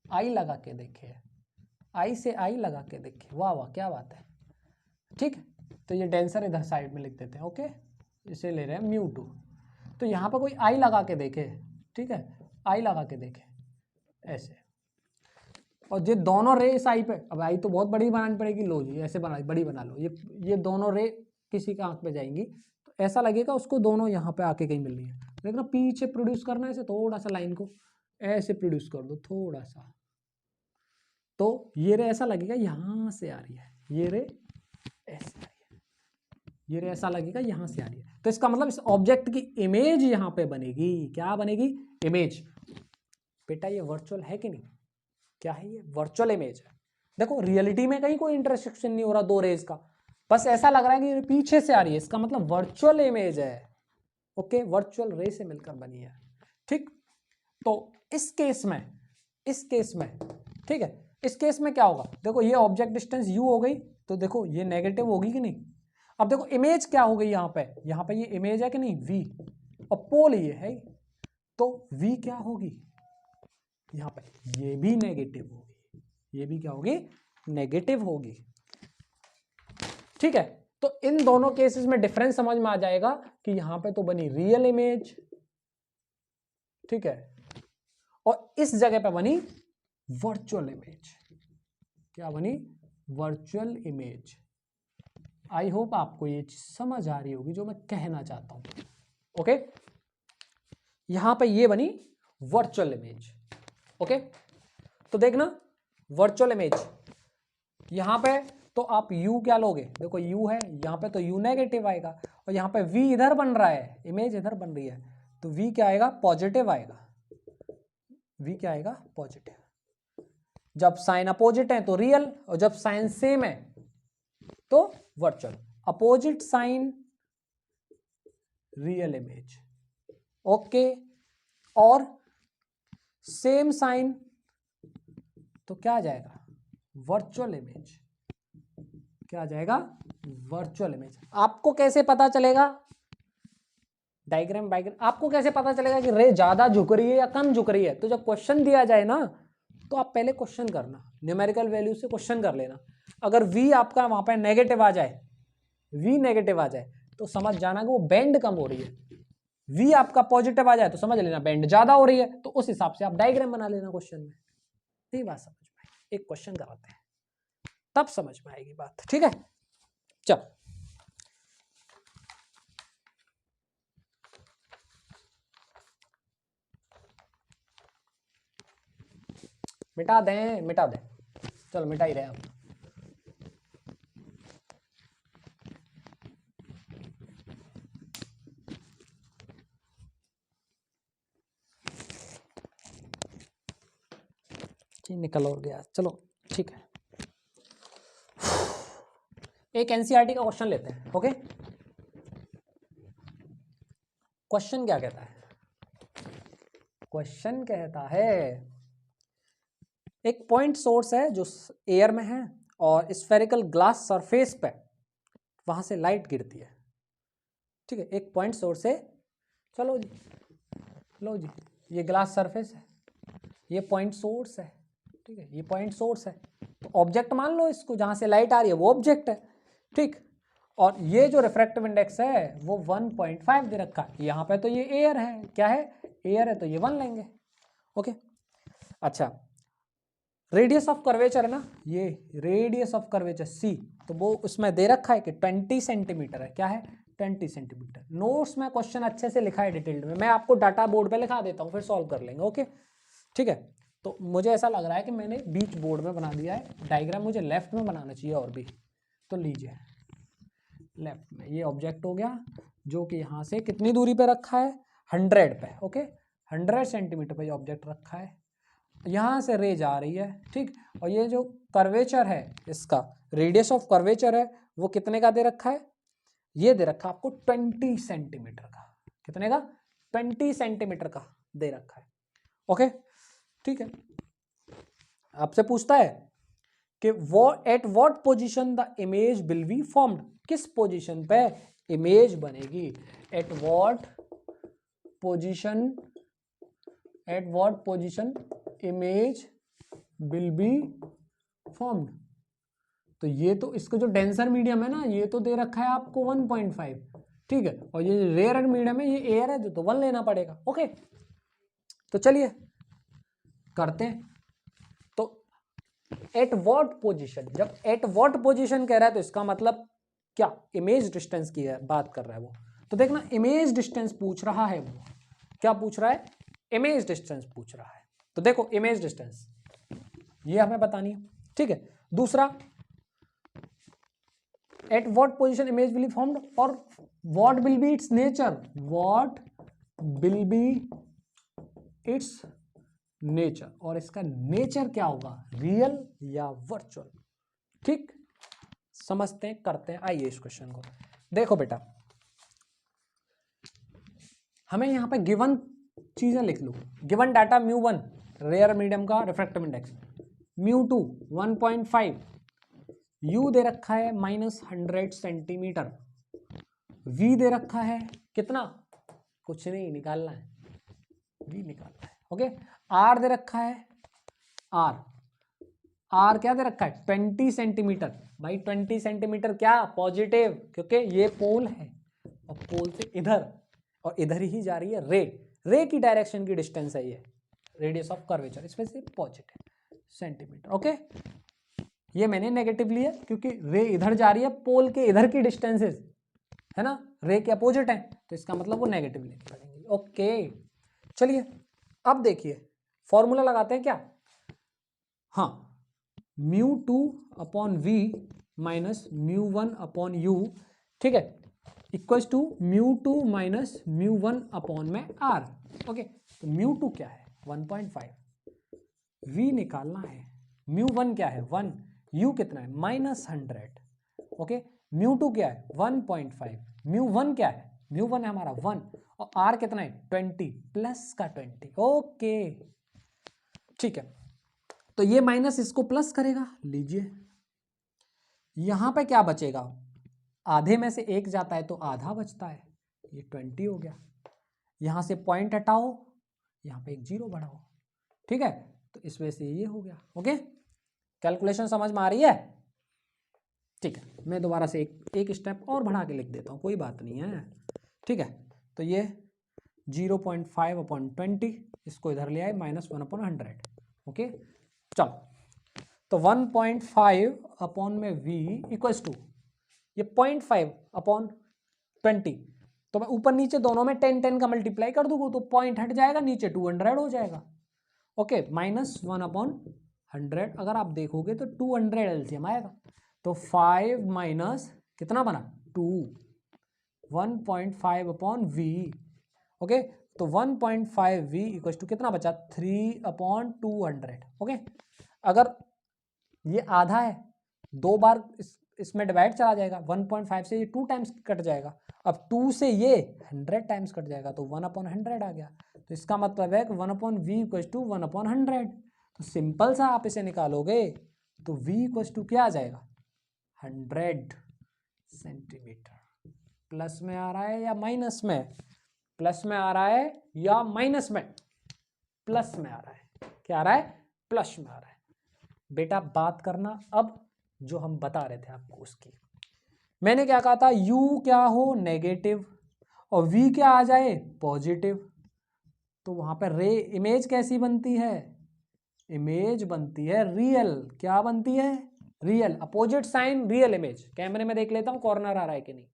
आई लगा के देखे, आई से आई लगा के देखे, वाह वाह क्या बात है, ठीक है। तो ये डेंसर इधर साइड में लिख देते हैं, ओके, इसे ले रहे हैं μ2। तो यहां पर कोई आई लगा के देखे, ठीक है, आई लगा के देखे ऐसे, और ये दोनों रे इस आई पे, अब आई तो बहुत बड़ी बनानी पड़ेगी, लो जी ऐसे बना, बड़ी बना लो, ये दोनों रे किसी का आंख पे जाएंगी, तो ऐसा लगेगा उसको दोनों यहाँ पे आके कहीं मिल रही है, लेकिन पीछे प्रोड्यूस करना है, ऐसे थोड़ा सा लाइन को ऐसे प्रोड्यूस कर दो थोड़ा सा, तो ये रे ऐसा लगेगा यहाँ से आ रही है, ये रे ऐसे आ रही है, ये रे ऐसा लगेगा यहाँ से आ रही है, तो इसका मतलब इस ऑब्जेक्ट की इमेज यहाँ पे बनेगी, क्या बनेगी, इमेज। बेटा ये वर्चुअल है कि नहीं, क्या है, ये वर्चुअल इमेज है। देखो रियलिटी में कहीं कोई इंटरसेक्शन नहीं हो रहा दो रेज का, बस ऐसा लग रहा है कि ये पीछे से आ रही है, इसका मतलब वर्चुअल इमेज है, ओके, वर्चुअल रे से मिलकर बनी है, ठीक। तो इस केस में ठीक है, इस केस में क्या होगा, देखो ये ऑब्जेक्ट डिस्टेंस u हो गई, तो देखो ये नेगेटिव होगी कि नहीं। अब देखो इमेज क्या हो गई, यहाँ पे ये इमेज है कि नहीं v, और पोल ये है, तो v क्या होगी, यहाँ पे ये भी नेगेटिव होगी, ये भी क्या होगी, नेगेटिव होगी, ठीक है। तो इन दोनों केसेस में डिफरेंस समझ में आ जाएगा कि यहां पे तो बनी रियल इमेज, ठीक है, और इस जगह पे बनी वर्चुअल इमेज। क्या बनी? Virtual image. आई होप आपको ये चीज समझ आ रही होगी जो मैं कहना चाहता हूं। ओके, यहां पे ये बनी वर्चुअल इमेज। ओके, तो देखना वर्चुअल इमेज, यहां पे तो आप u क्या लोगे? देखो u है, यहां पे तो u नेगेटिव आएगा, और यहां पे v इधर बन रहा है, इमेज इधर बन रही है, तो v क्या आएगा? पॉजिटिव आएगा। v क्या आएगा? पॉजिटिव। जब साइन अपोजिट है तो रियल, और जब साइन सेम है तो virtual. Opposite sign real image, okay, और सेम साइन तो क्या आ जाएगा? Virtual image. क्या आ जाएगा? Virtual image. आपको कैसे पता चलेगा? डायग्राम आपको कैसे पता चलेगा कि रे ज्यादा झुक रही है या कम झुक रही है? तो जब क्वेश्चन दिया जाए ना, तो आप पहले क्वेश्चन करना, न्यूमेरिकल वैल्यू से क्वेश्चन कर लेना। अगर v आपका वहां पे नेगेटिव आ जाए, v नेगेटिव आ जाए तो समझ जाना कि वो बेंड कम हो रही है। v आपका पॉजिटिव आ जाए तो समझ लेना बेंड ज्यादा हो रही है, तो उस हिसाब से आप डायग्राम बना लेना क्वेश्चन में। नहीं बात समझ में आई? एक क्वेश्चन कराते हैं तब समझ में आएगी बात, ठीक है? चल, मिटा दें, मिटा दें, चलो मिटा ही रहे हम। निकल और गया, चलो ठीक है। एक एनसीईआरटी का क्वेश्चन लेते हैं। ओके, क्वेश्चन क्या कहता है? क्वेश्चन कहता है एक पॉइंट सोर्स है जो एयर में है और स्फेरिकल ग्लास सरफेस पे वहां से लाइट गिरती है, ठीक है। एक पॉइंट सोर्स है, चलो जी, लो जी, ये ग्लास सरफेस है, ये पॉइंट सोर्स है, ठीक है, ये पॉइंट सोर्स है। तो ऑब्जेक्ट मान लो इसको, जहां से लाइट आ रही है वो ऑब्जेक्ट है, ठीक। और ये जो रिफ्रैक्टिव इंडेक्स है वो 1.5 दे रखा है। यहाँ पे तो ये एयर है, क्या है? एयर है, तो ये 1 लेंगे। ओके, अच्छा, रेडियस ऑफ कर्वेचर है ना, ये रेडियस ऑफ कर्वेचर सी, तो वो उसमें दे रखा है कि 20 सेंटीमीटर है। क्या है? 20 सेंटीमीटर। नोट्स में क्वेश्चन अच्छे से लिखा है डिटेल्ड में, मैं आपको डाटा बोर्ड पे लिखा देता हूँ, फिर सॉल्व कर लेंगे। ओके, ठीक है। तो मुझे ऐसा लग रहा है कि मैंने बीच बोर्ड में बना दिया है डायग्राम, मुझे लेफ्ट में बनाना चाहिए और भी। तो लीजिए, लेफ्ट में ये ऑब्जेक्ट हो गया जो कि यहाँ से कितनी दूरी पे रखा है? 100 पे। ओके, 100 सेंटीमीटर पे ये ऑब्जेक्ट रखा है, यहाँ से रे जा रही है, ठीक। और ये जो कर्वेचर है, इसका रेडियस ऑफ कर्वेचर है वो कितने का दे रखा है? ये दे रखा है आपको 20 सेंटीमीटर का। कितने का? 20 सेंटीमीटर का दे रखा है। ओके, ठीक है। आपसे पूछता है कि वो eight what position the image will be formed, किस पोजीशन पे इमेज बनेगी? Eight what position, eight what position image will be formed. तो ये तो इसका जो डेंसर मीडियम है ना, ये तो दे रखा है आपको 1.5, ठीक है। और ये रेयर मीडियम है, ये एयर है, जो तो 1 लेना पड़ेगा। ओके, तो चलिए करते हैं। तो एट व्हाट पोजीशन, जब एट व्हाट पोजीशन कह रहा है तो इसका मतलब क्या? इमेज डिस्टेंस की है बात कर रहा है वो। तो देखना, इमेज डिस्टेंस पूछ रहा है वो। क्या पूछ रहा है? इमेज डिस्टेंस पूछ रहा है। तो देखो, इमेज डिस्टेंस ये हमें बतानी है, ठीक है। दूसरा, at what position image will be formed, और what will be its nature, what will be its nature, और इसका नेचर क्या होगा? रियल या वर्चुअल, ठीक। समझते हैं, करते हैं। आइए इस क्वेश्चन को देखो बेटा, हमें यहां पे गिवन चीजें लिख लो। गिवन डाटा μ1 रेयर मीडियम का रिफ्रैक्टिव इंडेक्स, μ2 1.5, u दे रखा है -100 सेंटीमीटर, v दे रखा है कितना? कुछ नहीं निकालना है, v निकालना है। ओके, r दे रखा है, r आर क्या दे रखा है 20 सेंटीमीटर। भाई 20 सेंटीमीटर क्या पॉजिटिव, क्योंकि ये पोल है और पोल से इधर और इधर ही जा रही है रे की डायरेक्शन की डिस्टेंस है ये, रेडियस ऑफ कर्वेचर, इसमें से पॉजिटिव सेंटीमीटर। ओके, ये मैंने नेगेटिव लिया क्योंकि रे इधर जा रही है, पोल के इधर की डिस्टेंसेस है ना रे के अपोजिट है, तो इसका मतलब वो नेगेटिव लेके पड़ेंगे। ओके चलिए अब देखिए फॉर्मूला लगाते हैं क्या। हाँ, μ2/v माइनस μ1/u, ठीक है, इक्वल्स टू μ2 माइनस μ1 में r। ओके, तो μ2 क्या है 1.5, v निकालना है, μ1 क्या है 1, u कितना है -100। ओके, μ2 क्या है 1.5, μ1 क्या है, μ1 है हमारा 1 और r कितना है 20 प्लस का 20। ओके ठीक है, तो ये माइनस इसको प्लस करेगा, लीजिए यहां पे क्या बचेगा, आधे में से एक जाता है तो आधा बचता है, ये 20 हो गया, यहां से पॉइंट हटाओ, यहां पे एक जीरो बढ़ाओ, ठीक है, तो इस वजह से ये हो गया। ओके, कैलकुलेशन समझ में आ रही है? ठीक है, मैं दोबारा से एक स्टेप और बढ़ा के लिख देता हूँ, कोई बात नहीं है, ठीक है, तो ये 0.5/20, इसको इधर ले आए -1/100। ओके चलो, तो 1.5/v इक्वल्स टू ये 0.5/20, तो मैं ऊपर नीचे दोनों में 10 का मल्टीप्लाई कर दूंगा तो पॉइंट हट जाएगा, नीचे 200 हो जाएगा। ओके, -1/100, अगर आप देखोगे तो 200 एलसीएम आएगा, तो 5 माइनस कितना बना 2, 1.5/v। ओके, तो 1.5v इक्वल्स टू कितना बचा 3/200। ओके, अगर ये आधा है, दो बार इसमें डिवाइड चला जाएगा, 1.5 से ये 2 टाइम्स कट जाएगा, अब 2 से ये 100 टाइम्स कट जाएगा, तो 1/100 आ गया, तो इसका मतलब है कि 1/v इक्वल्स टू 1/100। तो सिंपल सा आप इसे निकालोगे तो v इक्वल्स टू क्या आ जाएगा 100 सेंटीमीटर। प्लस में आ रहा है या माइनस में, प्लस में आ रहा है या माइनस में, प्लस में आ रहा है, क्या आ रहा है प्लस में आ रहा है। बेटा बात करना अब जो हम बता रहे थे आपको उसकी, मैंने क्या कहा था, u क्या हो नेगेटिव और v क्या आ जाए पॉजिटिव, तो वहां पर रे इमेज कैसी बनती है, इमेज बनती है रियल, क्या बनती है real, opposite sign real image. कैमरे में देख लेता हूं कॉर्नर आ रहा है कि नहीं,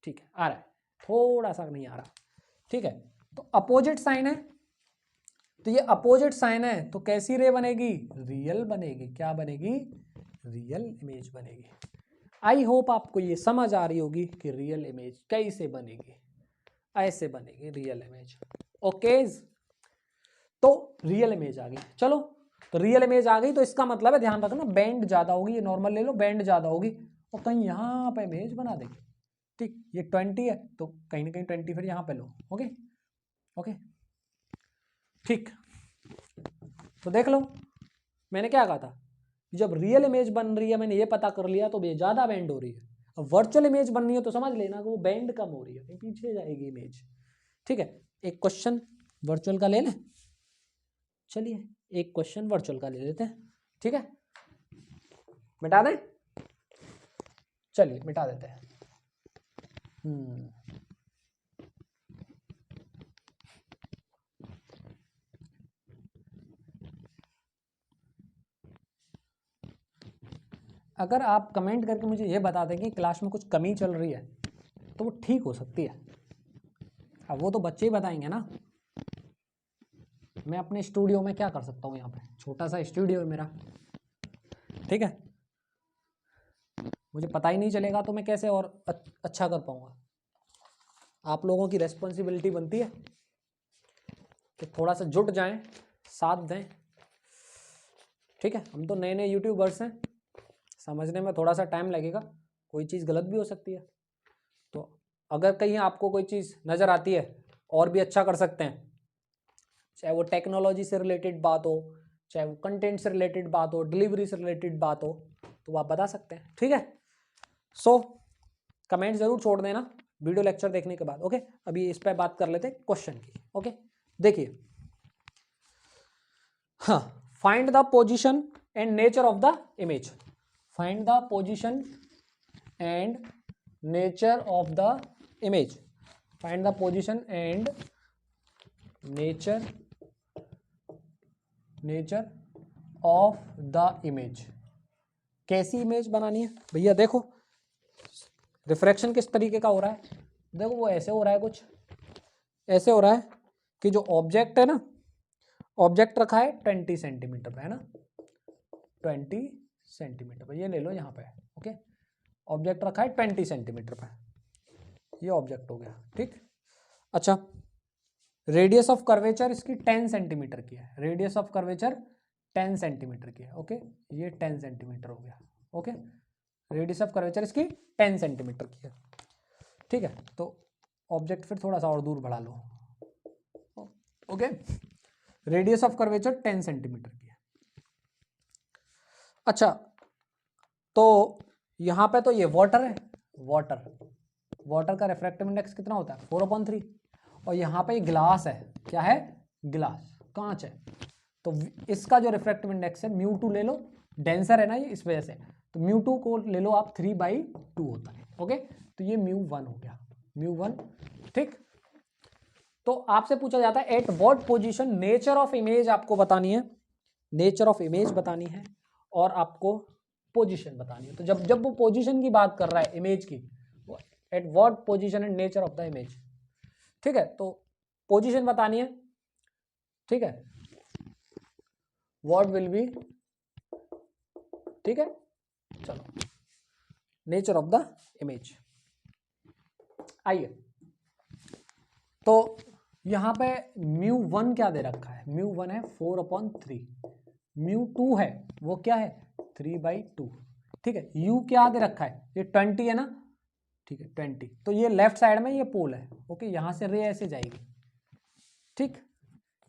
ठीक है आ रहा है, थोड़ा सा नहीं आ रहा, ठीक है, तो अपोजिट साइन है, तो ये अपोजिट साइन है तो कैसी रे बनेगी रियल बनेगी, क्या बनेगी रियल इमेज बनेगी। आई होप आपको ये समझ आ रही होगी कि रियल इमेज कैसे बनेगी, ऐसे बनेगी रियल इमेज। ओके, तो रियल इमेज आ गई, चलो तो रियल इमेज आ गई, तो इसका मतलब है ध्यान रखना बैंड ज्यादा होगी, ये नॉर्मल ले लो, बैंड ज्यादा होगी और कहीं यहाँ पे इमेज बना देगी, ठीक, ये 20 है तो कहीं ना कहीं 20 फिर यहाँ पे लो। ओके ओके ठीक, तो देख लो मैंने क्या कहा था, जब रियल इमेज बन रही है मैंने ये पता कर लिया तो ये ज़्यादा बैंड हो रही है, अब वर्चुअल इमेज बन रही है तो समझ लेना कि वो बैंड कम हो रही है, पीछे जाएगी इमेज। ठीक है, एक क्वेश्चन वर्चुअल का ले लें, चलिए एक क्वेश्चन वर्चुअल का ले लेते हैं, ठीक है, मिटा दें, चलिए मिटा देते हैं। अगर आप कमेंट करके मुझे ये बता दें कि क्लास में कुछ कमी चल रही है तो वो ठीक हो सकती है, अब वो तो बच्चे ही बताएंगे ना, मैं अपने स्टूडियो में क्या कर सकता हूँ, यहाँ पे छोटा सा स्टूडियो है मेरा, ठीक है, मुझे पता ही नहीं चलेगा तो मैं कैसे और अच्छा कर पाऊँगा। आप लोगों की रेस्पॉन्सिबिलिटी बनती है कि थोड़ा सा जुट जाएं, साथ दें, ठीक है, हम तो नए नए यूट्यूबर्स हैं, समझने में थोड़ा सा टाइम लगेगा, कोई चीज़ गलत भी हो सकती है, तो अगर कहीं आपको कोई चीज़ नज़र आती है और भी अच्छा कर सकते हैं, चाहे वो टेक्नोलॉजी से रिलेटेड बात हो, चाहे वो कंटेंट से रिलेटेड बात हो, डिलीवरी से रिलेटेड बात हो, तो आप बता सकते हैं, ठीक है। सो कमेंट ज़रूर छोड़ देना वीडियो लेक्चर देखने के बाद। ओके, अभी इस पर बात कर लेते हैं क्वेश्चन की। ओके, देखिए, हाँ, find the position and nature of the image, find the position and nature of the image, find the position and nature of the image. कैसी इमेज बनानी है भैया, देखो रिफ्रैक्शन किस तरीके का हो रहा है, देखो वो ऐसे हो रहा है, कुछ ऐसे हो रहा है कि जो ऑब्जेक्ट है ना, ऑब्जेक्ट रखा है 20 सेंटीमीटर पे, है ना, 20 सेंटीमीटर पे, ये ले लो यहाँ पे, ओके, ऑब्जेक्ट रखा है 20 सेंटीमीटर पे, ये ऑब्जेक्ट हो गया, ठीक। अच्छा, रेडियस ऑफ कर्वेचर इसकी 10 सेंटीमीटर की है, रेडियस ऑफ कर्वेचर 10 सेंटीमीटर की है, ओके, ये 10 सेंटीमीटर हो गया, ओके, रेडियस ऑफ कर्वेचर इसकी 10 सेंटीमीटर की है, ठीक है। तो ऑब्जेक्ट फिर थोड़ा सा और दूर बढ़ा लो, okay, radius of curvature 10 centimetre की है। अच्छा, तो यहाँ पे तो ये वाटर है, वाटर का रिफ्रैक्टिव इंडेक्स कितना होता है 4/3, और यहाँ पे ग्लास है, क्या है, ग्लास, कांच है, तो इसका जो रिफ्रैक्टिव इंडेक्स है μ2 ले लो, डेंसर है ना ये, इस वजह से, तो μ2 को ले लो आप 3/2 होता है, ओके, तो ये μ1 हो गया, μ1, ठीक। तो आपसे पूछा जाता है eight what position nature of image आपको बतानी है, नेचर ऑफ इमेज बतानी है और आपको पोजीशन बतानी है। तो जब वो पोजीशन की बात कर रहा है इमेज की, eight what position and nature of the image, ठीक है, तो पोजीशन बतानी है, ठीक है, व्हाट विल बी, ठीक है, चलो, नेचर ऑफ द इमेज। आइए, तो यहां पे μ1 क्या दे रखा है, μ1 है 4/3, μ2 है वो क्या है 3/2, ठीक है, u क्या दे रखा है, ये 20 है ना, ठीक है 20, तो ये लेफ्ट साइड में ये पोल है, ओके, यहां से रे ऐसे जाएगी, ठीक,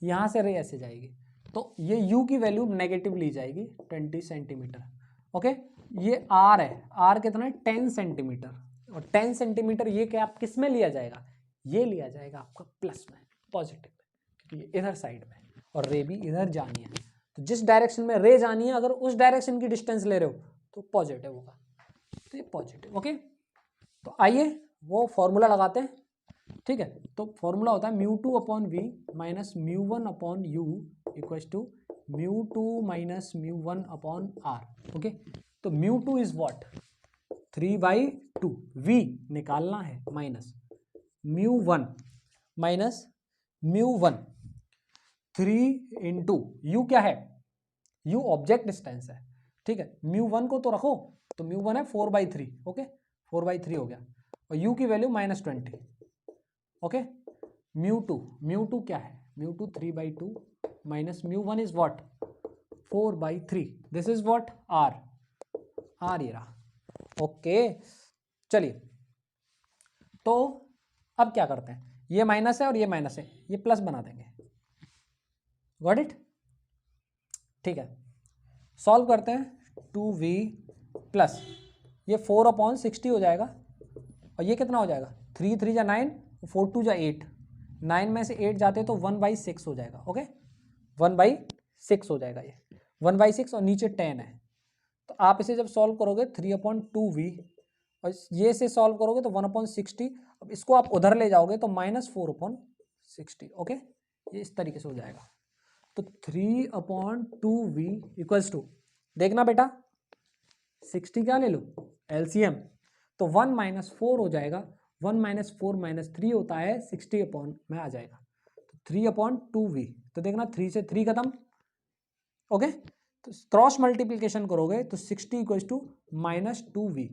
यहां से रे ऐसे जाएगी, तो ये u की वैल्यू नेगेटिव ली जाएगी 20 सेंटीमीटर, ओके, ये r है, r कितना है 10 सेंटीमीटर, और 10 सेंटीमीटर ये क्या आप किस में लिया जाएगा, ये लिया जाएगा आपका प्लस में, पॉजिटिव में, क्योंकि इधर साइड में और रे भी इधर जानी है, तो जिस डायरेक्शन में रे जानी है अगर उस डायरेक्शन की डिस्टेंस ले रहे हो तो पॉजिटिव होगा, तो ये पॉजिटिव, ओके। तो आइए वो फॉर्मूला लगाते हैं, ठीक है, तो फॉर्मूला होता है μ2/v minus μ1/u equals to μ2 minus μ1/r, okay, तो μ2 इज व्हाट 3/2, v निकालना है, माइनस μ1 माइनस μ1, 3 इंटू u क्या है, u ऑब्जेक्ट डिस्टेंस है, ठीक है, μ1 को तो रखो, तो μ1 है 4/3, ओके, 4/3 हो गया, और u की वैल्यू -20, ओके, μ2 क्या है, μ2 3/2 minus μ1 is what 4/3, this is what r ये रहा, ओके। चलिए, तो अब क्या करते हैं, ये माइनस है और ये माइनस है, ये प्लस बना देंगे, गॉट इट, ठीक है, सॉल्व करते हैं, 2v प्लस ये 4/60 हो जाएगा, और ये कितना हो जाएगा 3 3 जा 9, 4 2 जा 8, 9 में से 8 जाते तो 1/6 हो जाएगा, ओके, 1/6 हो जाएगा, ये 1/6 और नीचे 10 है, तो आप इसे जब सॉल्व करोगे 3/2v, और ये से सॉल्व करोगे तो 1/60, अब इसको आप उधर ले जाओगे तो -4/60, ओके, ये इस तरीके से हो जाएगा, तो 3/2v इक्वल्स टू, देखना बेटा 60 क्या ले लो एलसीएम, तो 1 - 4 हो जाएगा, 1 - 4 - 3 होता है 60 में आ जाएगा, तो 3/2v, तो देखना 3 से 3 खत्म, ओके, तो क्रॉस मल्टीप्लिकेशन करोगे तो 60 इक्वल्स टू -2v,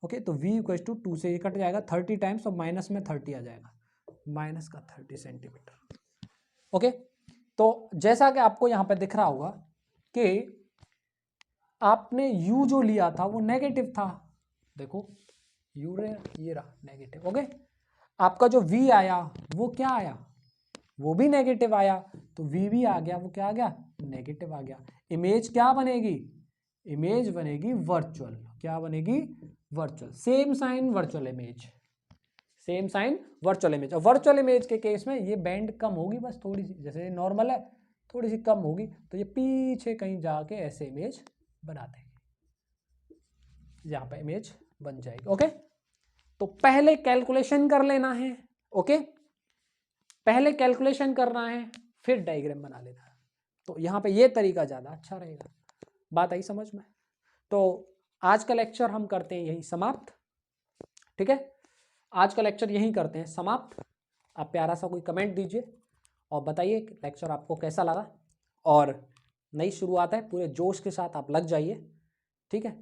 ओके, तो v इक्वल्स टू 2 से ये कट जाएगा 30 टाइम्स, और माइनस में 30 आ जाएगा, माइनस का 30 सेंटीमीटर, ओके। तो जैसा कि आपको यहाँ पे दिख रहा होगा कि आपने u जो लिया था वो नेगेटिव था, देखो u रे ये रहा नेगेटिव, ओके, आपका जो v आया वो क्या आया, वो भी नेगेटिव आया, तो v भी आ गया, वो क्या आ गया नेगेटिव आ गया, इमेज क्या बनेगी, इमेज बनेगी वर्चुअल, क्या बनेगी virtual, same sign virtual image, same sign virtual image, और वर्चुअल इमेज के केस में ये बैंड कम होगी बस थोड़ी सी, जैसे नॉर्मल है थोड़ी सी कम होगी तो ये पीछे कहीं जाके ऐसे इमेज बना देंगे, यहाँ पे इमेज बन जाएगी। ओके, तो पहले कैलकुलेशन कर लेना है। ओके, पहले कैलकुलेशन करना है फिर डायग्राम बना लेना है। तो यहाँ पे ये तरीका ज़्यादा अच्छा रहेगा। बात आई समझ में? तो आज का लेक्चर हम करते हैं यहीं समाप्त। ठीक है, आज का लेक्चर यहीं करते हैं समाप्त। आप प्यारा सा कोई कमेंट दीजिए और बताइए लेक्चर आपको कैसा लगा, और नई शुरुआत है, पूरे जोश के साथ आप लग जाइए। ठीक है।